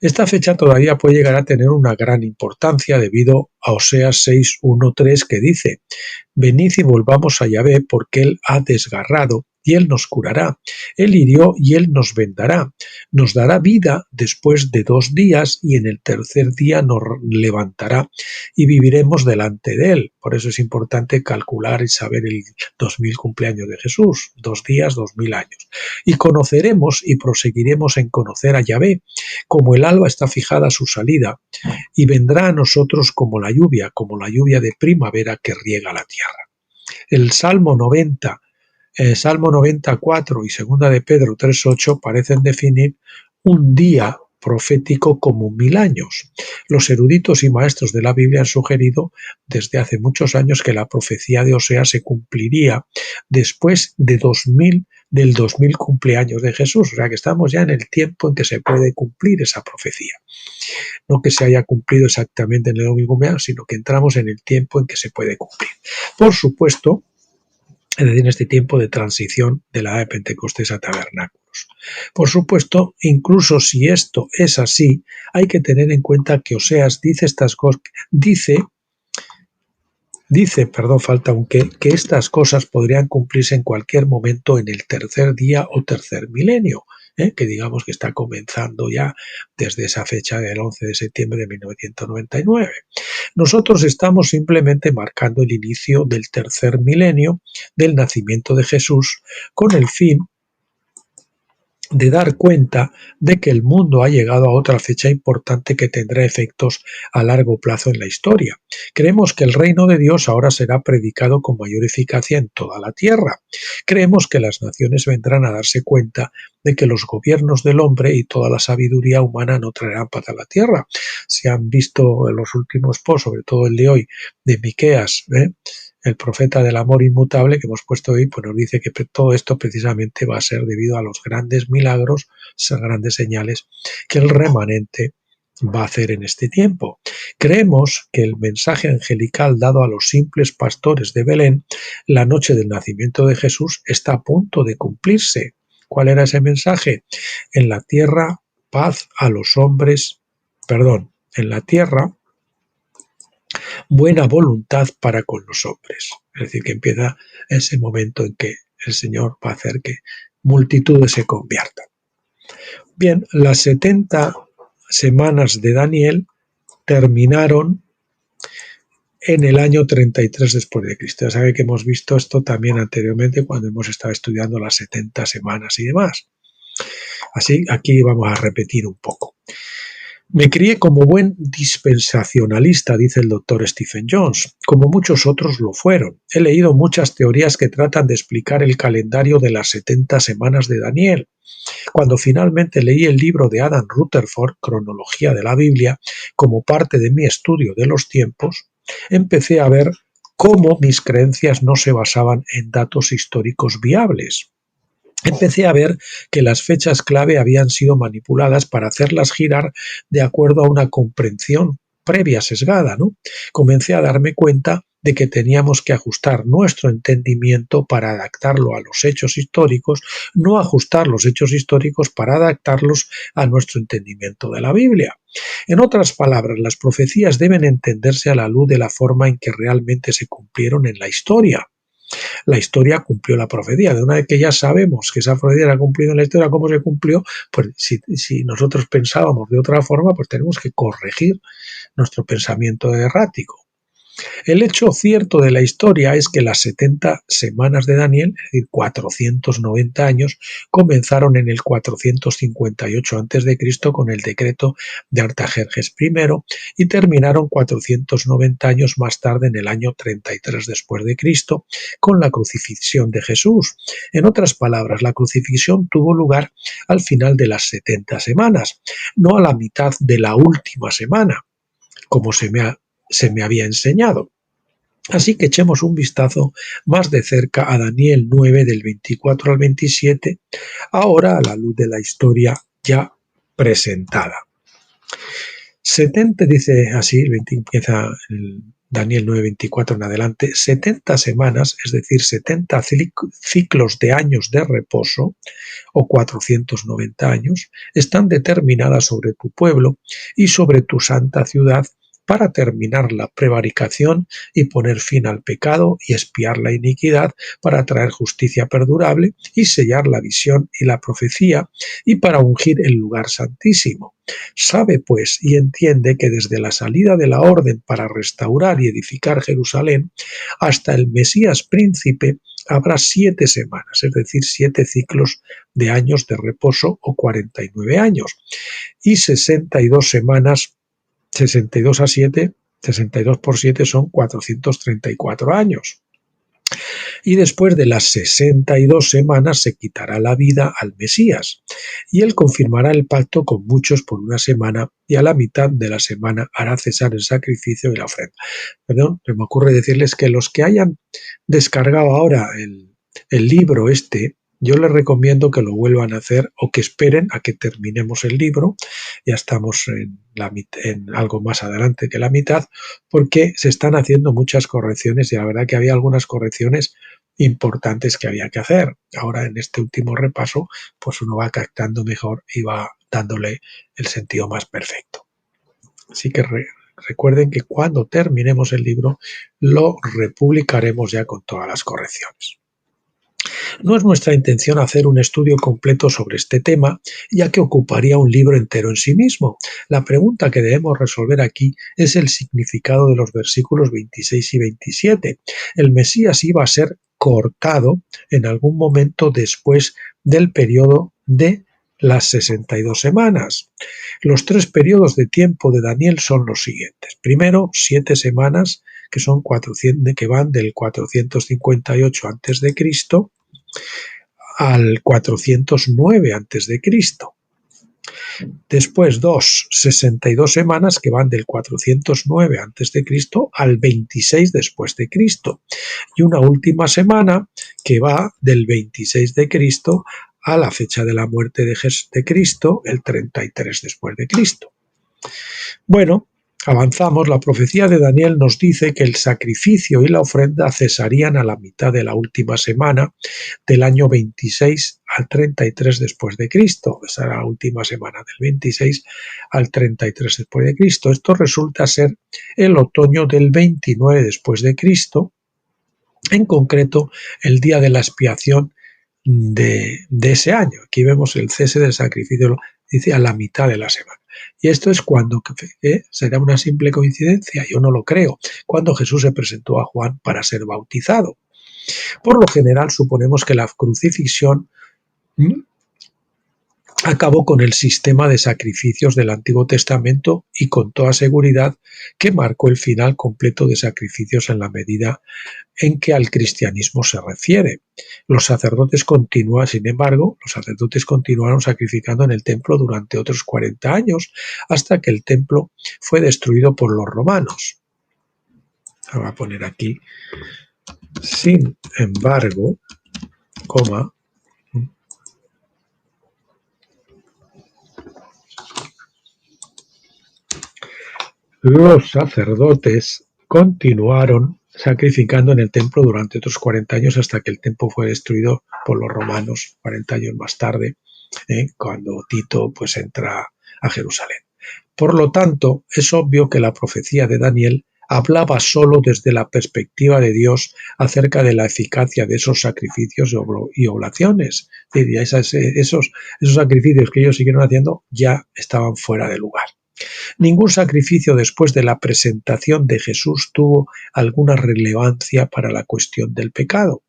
Esta fecha todavía puede llegar a tener una gran importancia debido a Oseas 6:1-3 que dice: venid y volvamos a Yahvé, porque él ha desgarrado y él nos curará, él hirió y él nos vendará, nos dará vida después de 2 días y en el tercer día nos levantará y viviremos delante de él. Por eso es importante calcular y saber el 2000 cumpleaños de Jesús, 2 días, 2000 años. Y conoceremos y proseguiremos en conocer a Yahvé, como el alba está fijada a su salida, y vendrá a nosotros como la lluvia de primavera que riega la tierra. El Salmo 90, Salmo 94 y Segunda de Pedro 3:8 parecen definir un día profético como 1000 años. Los eruditos y maestros de la Biblia han sugerido desde hace muchos años que la profecía de Oseas se cumpliría después de del 2000 cumpleaños de Jesús, o sea que estamos ya en el tiempo en que se puede cumplir esa profecía. No que se haya cumplido exactamente en el 2000 cumpleaños, sino que entramos en el tiempo en que se puede cumplir. Por supuesto, es decir, en este tiempo de transición de la edad de Pentecostés a tabernáculos. Por supuesto, incluso si esto es así, hay que tener en cuenta que Oseas dice estas cosas, que estas cosas podrían cumplirse en cualquier momento en el tercer día o tercer milenio, que digamos que está comenzando ya desde esa fecha del 11 de septiembre de 1999. Nosotros estamos simplemente marcando el inicio del tercer milenio del nacimiento de Jesús con el fin de dar cuenta de que el mundo ha llegado a otra fecha importante que tendrá efectos a largo plazo en la historia. Creemos que el reino de Dios ahora será predicado con mayor eficacia en toda la tierra. Creemos que las naciones vendrán a darse cuenta de que los gobiernos del hombre y toda la sabiduría humana no traerán paz a la tierra. Se han visto en los últimos posts, sobre todo el de hoy, de Miqueas, el profeta del amor inmutable que hemos puesto hoy, pues nos dice que todo esto precisamente va a ser debido a los grandes milagros, esas grandes señales que el remanente va a hacer en este tiempo. Creemos que el mensaje angelical dado a los simples pastores de Belén la noche del nacimiento de Jesús está a punto de cumplirse. ¿Cuál era ese mensaje? En la tierra, paz a los hombres, en la tierra, buena voluntad para con los hombres. Es decir, que empieza ese momento en que el Señor va a hacer que multitudes se conviertan. Bien, las 70 semanas de Daniel terminaron en el año 33 después de Cristo. Ya sabe que hemos visto esto también anteriormente cuando hemos estado estudiando las 70 semanas y demás. Así, aquí vamos a repetir un poco. Me crié como buen dispensacionalista, dice el doctor Stephen Jones, como muchos otros lo fueron. He leído muchas teorías que tratan de explicar el calendario de las 70 semanas de Daniel. Cuando finalmente leí el libro de Adam Rutherford, Cronología de la Biblia, como parte de mi estudio de los tiempos, empecé a ver cómo mis creencias no se basaban en datos históricos viables. Empecé a ver que las fechas clave habían sido manipuladas para hacerlas girar de acuerdo a una comprensión previa sesgada, ¿no? Comencé a darme cuenta de que teníamos que ajustar nuestro entendimiento para adaptarlo a los hechos históricos, no ajustar los hechos históricos para adaptarlos a nuestro entendimiento de la Biblia. En otras palabras, las profecías deben entenderse a la luz de la forma en que realmente se cumplieron en la historia. La historia cumplió la profecía. De una vez que ya sabemos que esa profecía era cumplida en la historia, cómo se cumplió, pues si nosotros pensábamos de otra forma, pues tenemos que corregir nuestro pensamiento errático. El hecho cierto de la historia es que las 70 semanas de Daniel, es decir, 490 años, comenzaron en el 458 a.C. con el decreto de Artajerjes I y terminaron 490 años más tarde en el año 33 después de Cristo con la crucifixión de Jesús. En otras palabras, la crucifixión tuvo lugar al final de las 70 semanas, no a la mitad de la última semana, como se me había enseñado. Así que echemos un vistazo más de cerca a Daniel 9 del 24 al 27, ahora a la luz de la historia ya presentada. 70, dice así, empieza el Daniel 9:24 en adelante, 70 semanas, es decir, 70 ciclos de años de reposo, o 490 años, están determinadas sobre tu pueblo y sobre tu santa ciudad para terminar la prevaricación y poner fin al pecado y expiar la iniquidad, para traer justicia perdurable y sellar la visión y la profecía, y para ungir el lugar santísimo. Sabe pues y entiende que desde la salida de la orden para restaurar y edificar Jerusalén hasta el Mesías príncipe habrá 7 semanas, es decir, 7 ciclos de años de reposo, o 49 años, y 62 semanas, 62 a 7, 62 por 7 son 434 años. Y después de las 62 semanas se quitará la vida al Mesías, y él confirmará el pacto con muchos por una semana, y a la mitad de la semana hará cesar el sacrificio y la ofrenda. Perdón, se me ocurre decirles que los que hayan descargado ahora el libro este, yo les recomiendo que lo vuelvan a hacer o que esperen a que terminemos el libro. Ya estamos en algo más adelante que la mitad, porque se están haciendo muchas correcciones y la verdad que había algunas correcciones importantes que había que hacer. Ahora en este último repaso, pues uno va captando mejor y va dándole el sentido más perfecto. Así que recuerden que cuando terminemos el libro lo republicaremos ya con todas las correcciones. No es nuestra intención hacer un estudio completo sobre este tema, ya que ocuparía un libro entero en sí mismo. La pregunta que debemos resolver aquí es el significado de los versículos 26 y 27. El Mesías iba a ser cortado en algún momento después del periodo de las 62 semanas. Los 3 periodos de tiempo de Daniel son los siguientes. Primero, 7 semanas, que son 400, que van del 458 a.C. al 409 a.C. Después 62 semanas que van del 409 a.C. al 26 después de Cristo. Y una última semana que va del 26 de Cristo a la fecha de la muerte de Cristo, el 33 después de Cristo. Bueno, avanzamos. La profecía de Daniel nos dice que el sacrificio y la ofrenda cesarían a la mitad de la última semana del año 26 al 33 después de Cristo. Esa era la última semana del 26 al 33 después de Cristo. Esto resulta ser el otoño del 29 después de Cristo, en concreto el día de la expiación de ese año. Aquí vemos el cese del sacrificio, dice a la mitad de la semana. Y esto es cuando, ¿será una simple coincidencia? Yo no lo creo. Cuando Jesús se presentó a Juan para ser bautizado. Por lo general suponemos que la crucifixión acabó con el sistema de sacrificios del Antiguo Testamento y con toda seguridad que marcó el final completo de sacrificios en la medida en que al cristianismo se refiere. Sin embargo, los sacerdotes continuaron sacrificando en el templo durante otros 40 años hasta que el templo fue destruido por los romanos. Voy a poner aquí, sin embargo, coma, los sacerdotes continuaron sacrificando en el templo durante otros 40 años hasta que el templo fue destruido por los romanos 40 años más tarde, cuando Tito pues entra a Jerusalén. Por lo tanto, es obvio que la profecía de Daniel hablaba solo desde la perspectiva de Dios acerca de la eficacia de esos sacrificios y oblaciones. Esos sacrificios que ellos siguieron haciendo ya estaban fuera de lugar. Ningún sacrificio después de la presentación de Jesús tuvo alguna relevancia para la cuestión del pecado.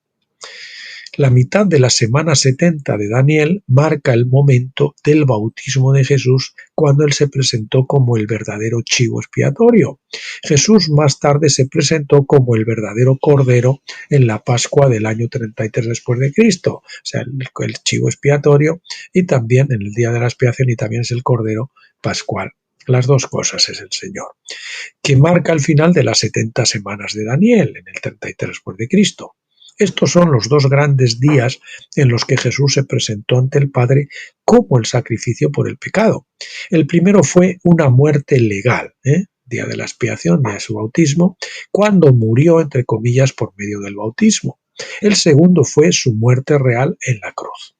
La mitad de la semana 70 de Daniel marca el momento del bautismo de Jesús, cuando él se presentó como el verdadero chivo expiatorio. Jesús más tarde se presentó como el verdadero cordero en la Pascua del año 33 después de Cristo, o sea, el chivo expiatorio, y también en el día de la expiación, y también es el cordero pascual Las dos cosas es el Señor, que marca el final de las 70 semanas de Daniel, en el 33 después de Cristo. Estos son los dos grandes días en los que Jesús se presentó ante el Padre como el sacrificio por el pecado. El primero fue una muerte legal, día de la expiación, día de su bautismo, cuando murió, entre comillas, por medio del bautismo. El segundo fue su muerte real en la cruz.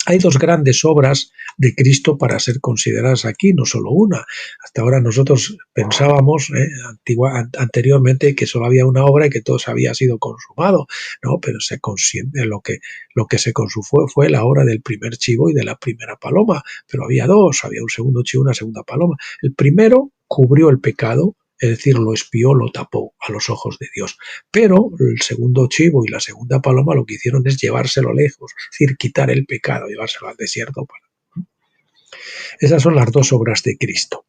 Hay dos grandes obras de Cristo para ser consideradas aquí, no solo una. Hasta ahora nosotros pensábamos anteriormente que solo había una obra y que todo había sido consumado, ¿no? Pero lo que se consumó fue la obra del primer chivo y de la primera paloma, pero había dos, había un segundo chivo y una segunda paloma. El primero cubrió el pecado, es decir, lo expió, lo tapó a los ojos de Dios. Pero el segundo chivo y la segunda paloma lo que hicieron es llevárselo lejos, es decir, quitar el pecado, llevárselo al desierto. Esas son las dos obras de Cristo.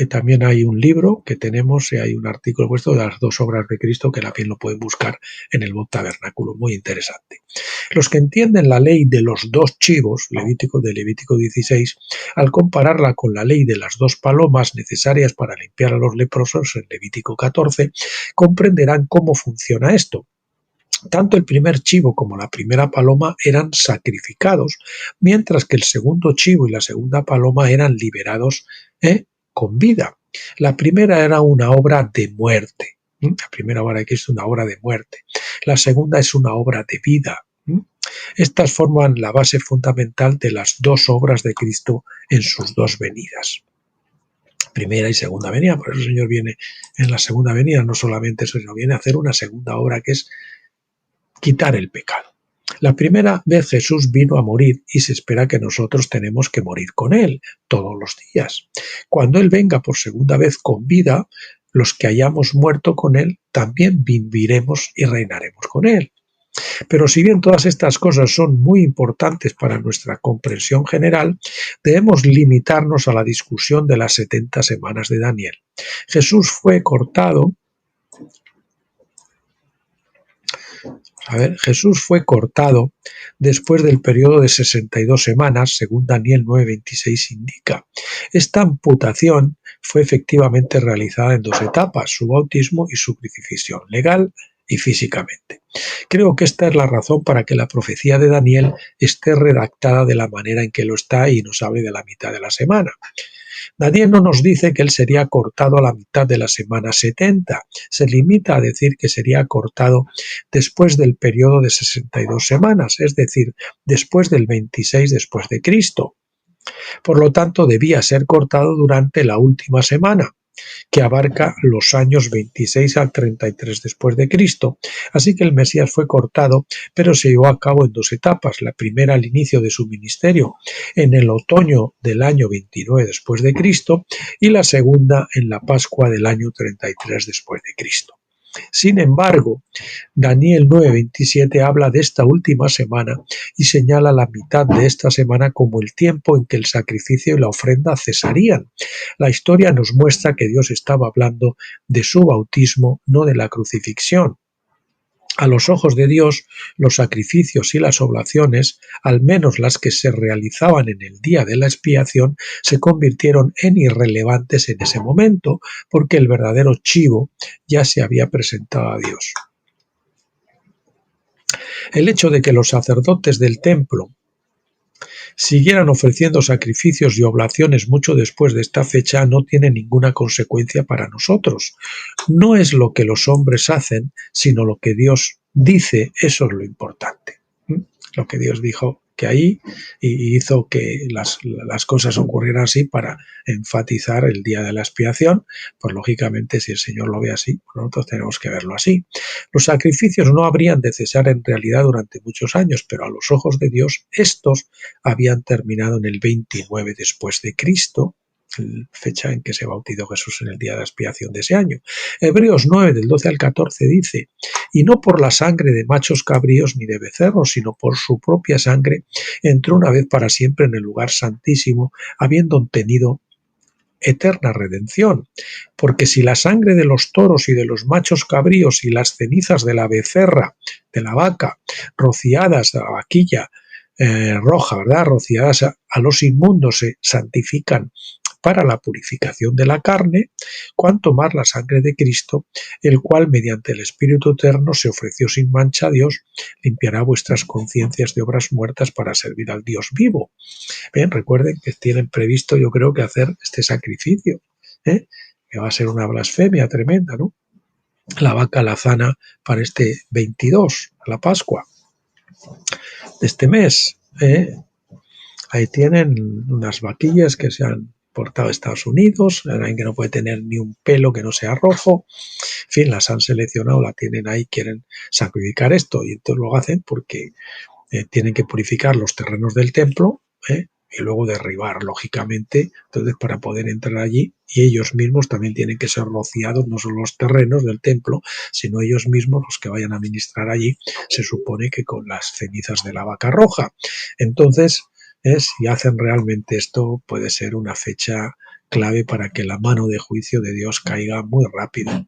También hay un libro que tenemos, hay un artículo puesto de las dos obras de Cristo que también lo pueden buscar en el Tabernáculo, muy interesante. Los que entienden la ley de los dos chivos, de Levítico 16, al compararla con la ley de las dos palomas necesarias para limpiar a los leprosos en Levítico 14, comprenderán cómo funciona esto. Tanto el primer chivo como la primera paloma eran sacrificados, mientras que el segundo chivo y la segunda paloma eran liberados con vida. La primera era una obra de muerte. La primera obra de Cristo es una obra de muerte. La segunda es una obra de vida. Estas forman la base fundamental de las dos obras de Cristo en sus dos venidas. Primera y segunda venida. Por eso el Señor viene en la segunda venida, no solamente eso, sino viene a hacer una segunda obra que es quitar el pecado. La primera vez Jesús vino a morir y se espera que nosotros tenemos que morir con Él todos los días. Cuando Él venga por segunda vez con vida, los que hayamos muerto con Él también viviremos y reinaremos con Él. Pero si bien todas estas cosas son muy importantes para nuestra comprensión general, debemos limitarnos a la discusión de las 70 semanas de Daniel. Jesús fue cortado después del periodo de 62 semanas, según Daniel 9:26 indica. Esta amputación fue efectivamente realizada en dos etapas, su bautismo y su crucifixión, legal y físicamente. Creo que esta es la razón para que la profecía de Daniel esté redactada de la manera en que lo está y nos hable de la mitad de la semana. Daniel no nos dice que él sería cortado a la mitad de la semana 70, se limita a decir que sería cortado después del periodo de 62 semanas, es decir, después del 26 después de Cristo. Por lo tanto, debía ser cortado durante la última semana, que abarca los años 26 al 33 después de Cristo. Así que el Mesías fue cortado, pero se llevó a cabo en dos etapas. La primera al inicio de su ministerio, en el otoño del año 29 después de Cristo, y la segunda en la Pascua del año 33 después de Cristo. Sin embargo, Daniel 9:27 habla de esta última semana y señala la mitad de esta semana como el tiempo en que el sacrificio y la ofrenda cesarían. La historia nos muestra que Dios estaba hablando de su bautismo, no de la crucifixión. A los ojos de Dios, los sacrificios y las oblaciones, al menos las que se realizaban en el día de la expiación, se convirtieron en irrelevantes en ese momento, porque el verdadero chivo ya se había presentado a Dios. El hecho de que los sacerdotes del templo siguieran ofreciendo sacrificios y oblaciones mucho después de esta fecha no tiene ninguna consecuencia para nosotros. No es lo que los hombres hacen, sino lo que Dios dice, eso es lo importante. Lo que Dios dijo que ahí y hizo que las cosas ocurrieran así para enfatizar el día de la expiación, pues lógicamente si el Señor lo ve así, nosotros tenemos que verlo así. Los sacrificios no habrían de cesar en realidad durante muchos años, pero a los ojos de Dios estos habían terminado en el 29 después de Cristo, fecha en que se bautizó Jesús en el día de la expiación de ese año. Hebreos 9, del 12 al 14 dice: y no por la sangre de machos cabríos ni de becerros, sino por su propia sangre, entró una vez para siempre en el lugar santísimo, habiendo obtenido eterna redención. Porque si la sangre de los toros y de los machos cabríos y las cenizas de la becerra, de la vaca, rociadas a la vaquilla roja, ¿verdad?, rociadas a los inmundos, se santifican para la purificación de la carne, cuanto más la sangre de Cristo, el cual mediante el Espíritu Eterno se ofreció sin mancha a Dios, limpiará vuestras conciencias de obras muertas para servir al Dios vivo. Bien, recuerden que tienen previsto, yo creo, que hacer este sacrificio, que va a ser una blasfemia tremenda, ¿no? La vaca lazana para este 22, la Pascua de este mes. Ahí tienen unas vaquillas que se han portado a Estados Unidos, alguien que no puede tener ni un pelo que no sea rojo. En fin, las han seleccionado, la tienen ahí, quieren sacrificar esto y entonces lo hacen porque tienen que purificar los terrenos del templo, y luego derribar, lógicamente, entonces para poder entrar allí, y ellos mismos también tienen que ser rociados, no solo los terrenos del templo, sino ellos mismos, los que vayan a ministrar allí, se supone que con las cenizas de la vaca roja. Entonces, si hacen realmente esto, puede ser una fecha clave para que la mano de juicio de Dios caiga muy rápido.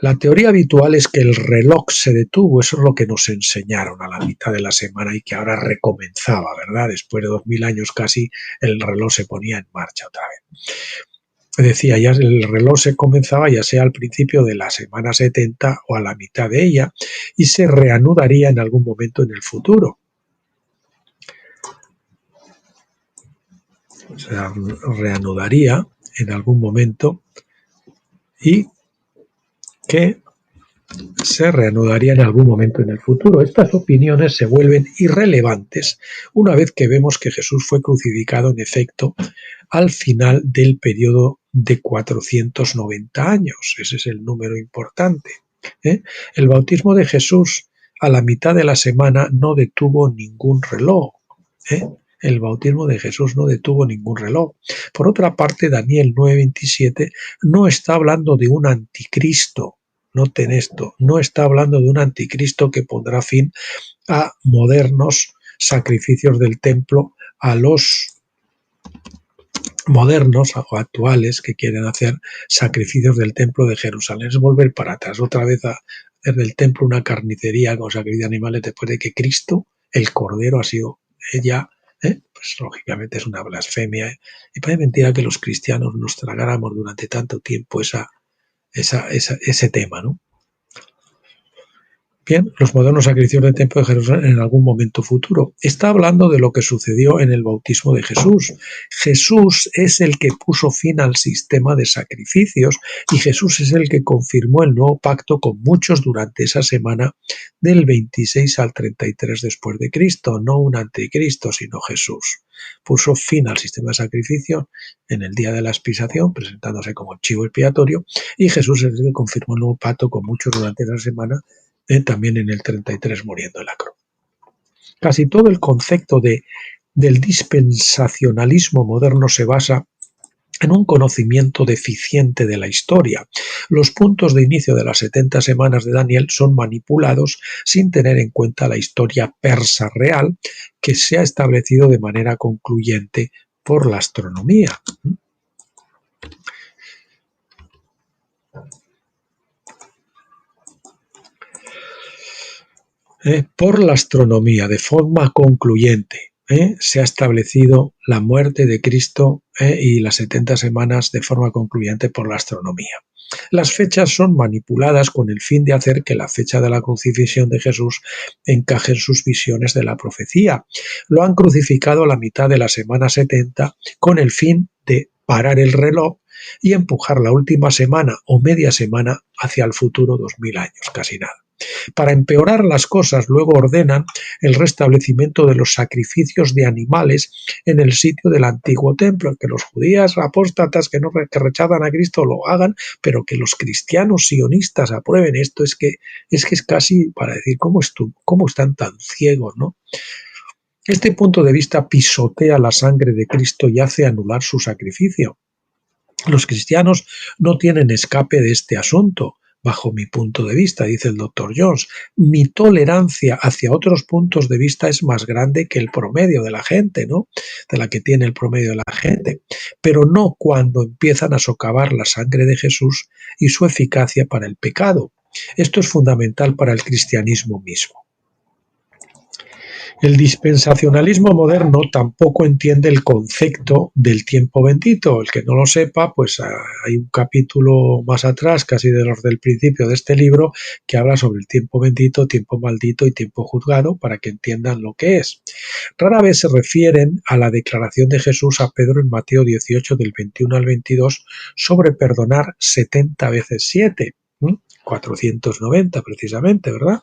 La teoría habitual es que el reloj se detuvo, eso es lo que nos enseñaron a la mitad de la semana y que ahora recomenzaba, ¿verdad? Después de 2000 años casi, el reloj se ponía en marcha otra vez. Decía, ya el reloj se comenzaba ya sea al principio de la semana 70 o a la mitad de ella y se reanudaría en algún momento en el futuro. Se reanudaría en algún momento y que se reanudaría en algún momento en el futuro. Estas opiniones se vuelven irrelevantes una vez que vemos que Jesús fue crucificado en efecto al final del periodo de 490 años. Ese es el número importante. El bautismo de Jesús a la mitad de la semana no detuvo ningún reloj. El bautismo de Jesús no detuvo ningún reloj. Por otra parte, Daniel 9:27 no está hablando de un anticristo. Noten esto, no está hablando de un anticristo que pondrá fin a modernos sacrificios del templo, a los modernos o actuales que quieren hacer sacrificios del templo de Jerusalén. Es volver para atrás, otra vez a hacer del templo una carnicería con sacrificio de animales después de que Cristo, el Cordero, ha sido ella. Pues lógicamente es una blasfemia. Y parece mentira que los cristianos nos tragáramos durante tanto tiempo ese tema, ¿no? Bien, los modernos sacrificios del templo de Jerusalén en algún momento futuro. Está hablando de lo que sucedió en el bautismo de Jesús. Jesús es el que puso fin al sistema de sacrificios y Jesús es el que confirmó el nuevo pacto con muchos durante esa semana del 26 al 33 después de Cristo. No un anticristo, sino Jesús. Puso fin al sistema de sacrificio en el día de la expiación, presentándose como chivo expiatorio, y Jesús es el que confirmó el nuevo pacto con muchos durante esa semana, también en el 33 muriendo en la cruz. Casi todo el concepto del dispensacionalismo moderno se basa en un conocimiento deficiente de la historia. Los puntos de inicio de las 70 semanas de Daniel son manipulados sin tener en cuenta la historia persa real que se ha establecido de manera concluyente por la astronomía. Por la astronomía, de forma concluyente, se ha establecido la muerte de Cristo y las 70 semanas de forma concluyente por la astronomía. Las fechas son manipuladas con el fin de hacer que la fecha de la crucifixión de Jesús encaje en sus visiones de la profecía. Lo han crucificado a la mitad de la semana 70 con el fin de parar el reloj y empujar la última semana o media semana hacia el futuro 2000 años, casi nada. Para empeorar las cosas, luego ordenan el restablecimiento de los sacrificios de animales en el sitio del antiguo templo, que los judíos apóstatas que rechazan a Cristo lo hagan, pero que los cristianos sionistas aprueben esto, es que es casi para decir cómo están tan ciegos, ¿no? Este punto de vista pisotea la sangre de Cristo y hace anular su sacrificio. Los cristianos no tienen escape de este asunto. Bajo mi punto de vista, dice el Dr. Jones, mi tolerancia hacia otros puntos de vista es más grande que el promedio de la gente, ¿no? De la que tiene el promedio de la gente, pero no cuando empiezan a socavar la sangre de Jesús y su eficacia para el pecado. Esto es fundamental para el cristianismo mismo. El dispensacionalismo moderno tampoco entiende el concepto del tiempo bendito. El que no lo sepa, pues hay un capítulo más atrás, casi de los del principio de este libro, que habla sobre el tiempo bendito, tiempo maldito y tiempo juzgado, para que entiendan lo que es. Rara vez se refieren a la declaración de Jesús a Pedro en Mateo 18, del 21 al 22, sobre perdonar 70 veces 7. 490 precisamente, ¿verdad?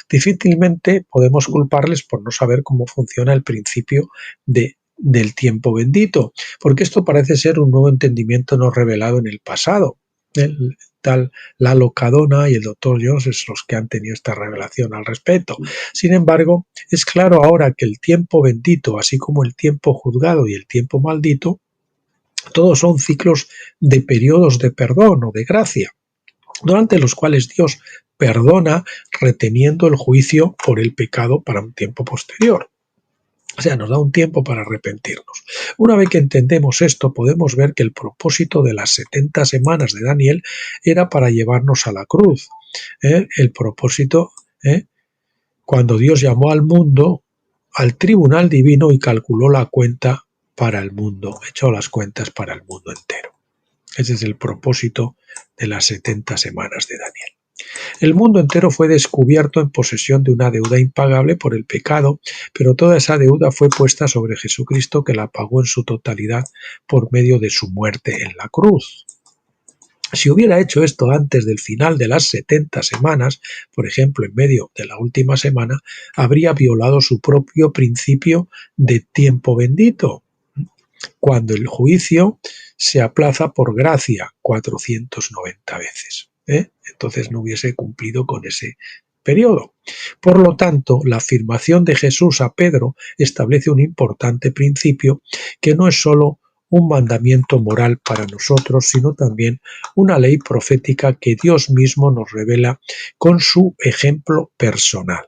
Difícilmente podemos culparles por no saber cómo funciona el principio del tiempo bendito, porque esto parece ser un nuevo entendimiento no revelado en el pasado. El tal Lalo Cadona y el Dr. Jones es los que han tenido esta revelación al respecto. Sin embargo, es claro ahora que el tiempo bendito, así como el tiempo juzgado y el tiempo maldito, todos son ciclos de periodos de perdón o de gracia, durante los cuales Dios perdona reteniendo el juicio por el pecado para un tiempo posterior. O sea, nos da un tiempo para arrepentirnos. Una vez que entendemos esto, podemos ver que el propósito de las 70 semanas de Daniel era para llevarnos a la cruz. El propósito, cuando Dios llamó al mundo, al tribunal divino y calculó la cuenta para el mundo, echó las cuentas para el mundo entero. Ese es el propósito de las 70 semanas de Daniel. El mundo entero fue descubierto en posesión de una deuda impagable por el pecado, pero toda esa deuda fue puesta sobre Jesucristo, que la pagó en su totalidad por medio de su muerte en la cruz. Si hubiera hecho esto antes del final de las 70 semanas, por ejemplo en medio de la última semana, habría violado su propio principio de tiempo bendito, cuando el juicio se aplaza por gracia 490 veces. Entonces no hubiese cumplido con ese periodo. Por lo tanto, la afirmación de Jesús a Pedro establece un importante principio que no es solo un mandamiento moral para nosotros, sino también una ley profética que Dios mismo nos revela con su ejemplo personal.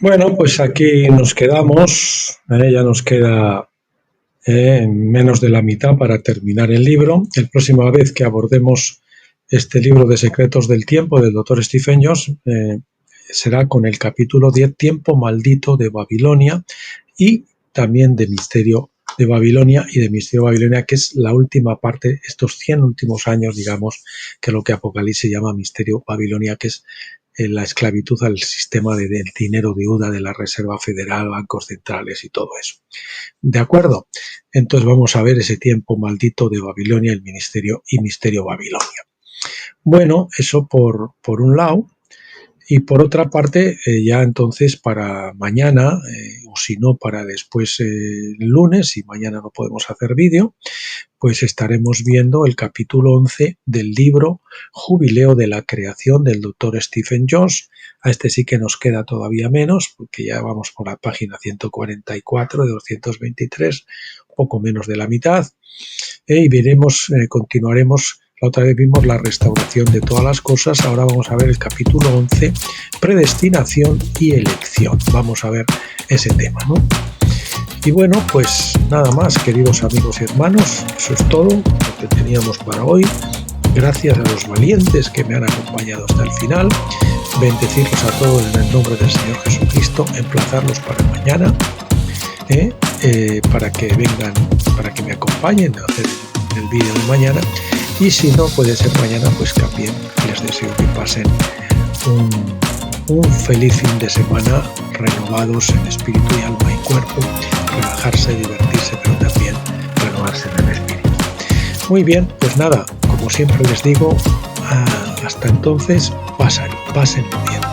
Bueno, pues aquí nos quedamos, ya nos queda menos de la mitad para terminar el libro. La próxima vez que abordemos este libro de Secretos del Tiempo del Dr. Stephen Jones será con el capítulo 10, Tiempo Maldito de Babilonia, y también de Misterio de Babilonia y de Misterio de Babilonia, que es la última parte, estos 100 últimos años, digamos, que es lo que Apocalipsis llama Misterio Babilonia, que es la esclavitud al sistema del dinero deuda de la Reserva Federal, bancos centrales y todo eso. ¿De acuerdo? Entonces vamos a ver ese tiempo maldito de Babilonia, el ministerio y Misterio Babilonia. Bueno, eso por un lado. Y por otra parte, ya entonces para mañana, o si no para después el lunes, si mañana no podemos hacer vídeo, pues estaremos viendo el capítulo 11 del libro Jubileo de la Creación del Dr. Stephen Jones. A este sí que nos queda todavía menos, porque ya vamos por la página 144 de 223, un poco menos de la mitad, y veremos, continuaremos. La otra vez vimos la restauración de todas las cosas, ahora vamos a ver el capítulo 11, predestinación y elección. Vamos a ver ese tema, ¿no? Y bueno, pues nada más, queridos amigos y hermanos, eso es todo lo que teníamos para hoy. Gracias a los valientes que me han acompañado hasta el final. Bendecirlos a todos en el nombre del Señor Jesucristo, emplazarlos para mañana, para que vengan, para que me acompañen a hacer el vídeo de mañana. Y si no puede ser mañana, pues también les deseo que pasen un feliz fin de semana, renovados en espíritu y alma y cuerpo, relajarse, divertirse, pero también renovarse en el espíritu. Muy bien, pues nada, como siempre les digo, hasta entonces, pasen bien.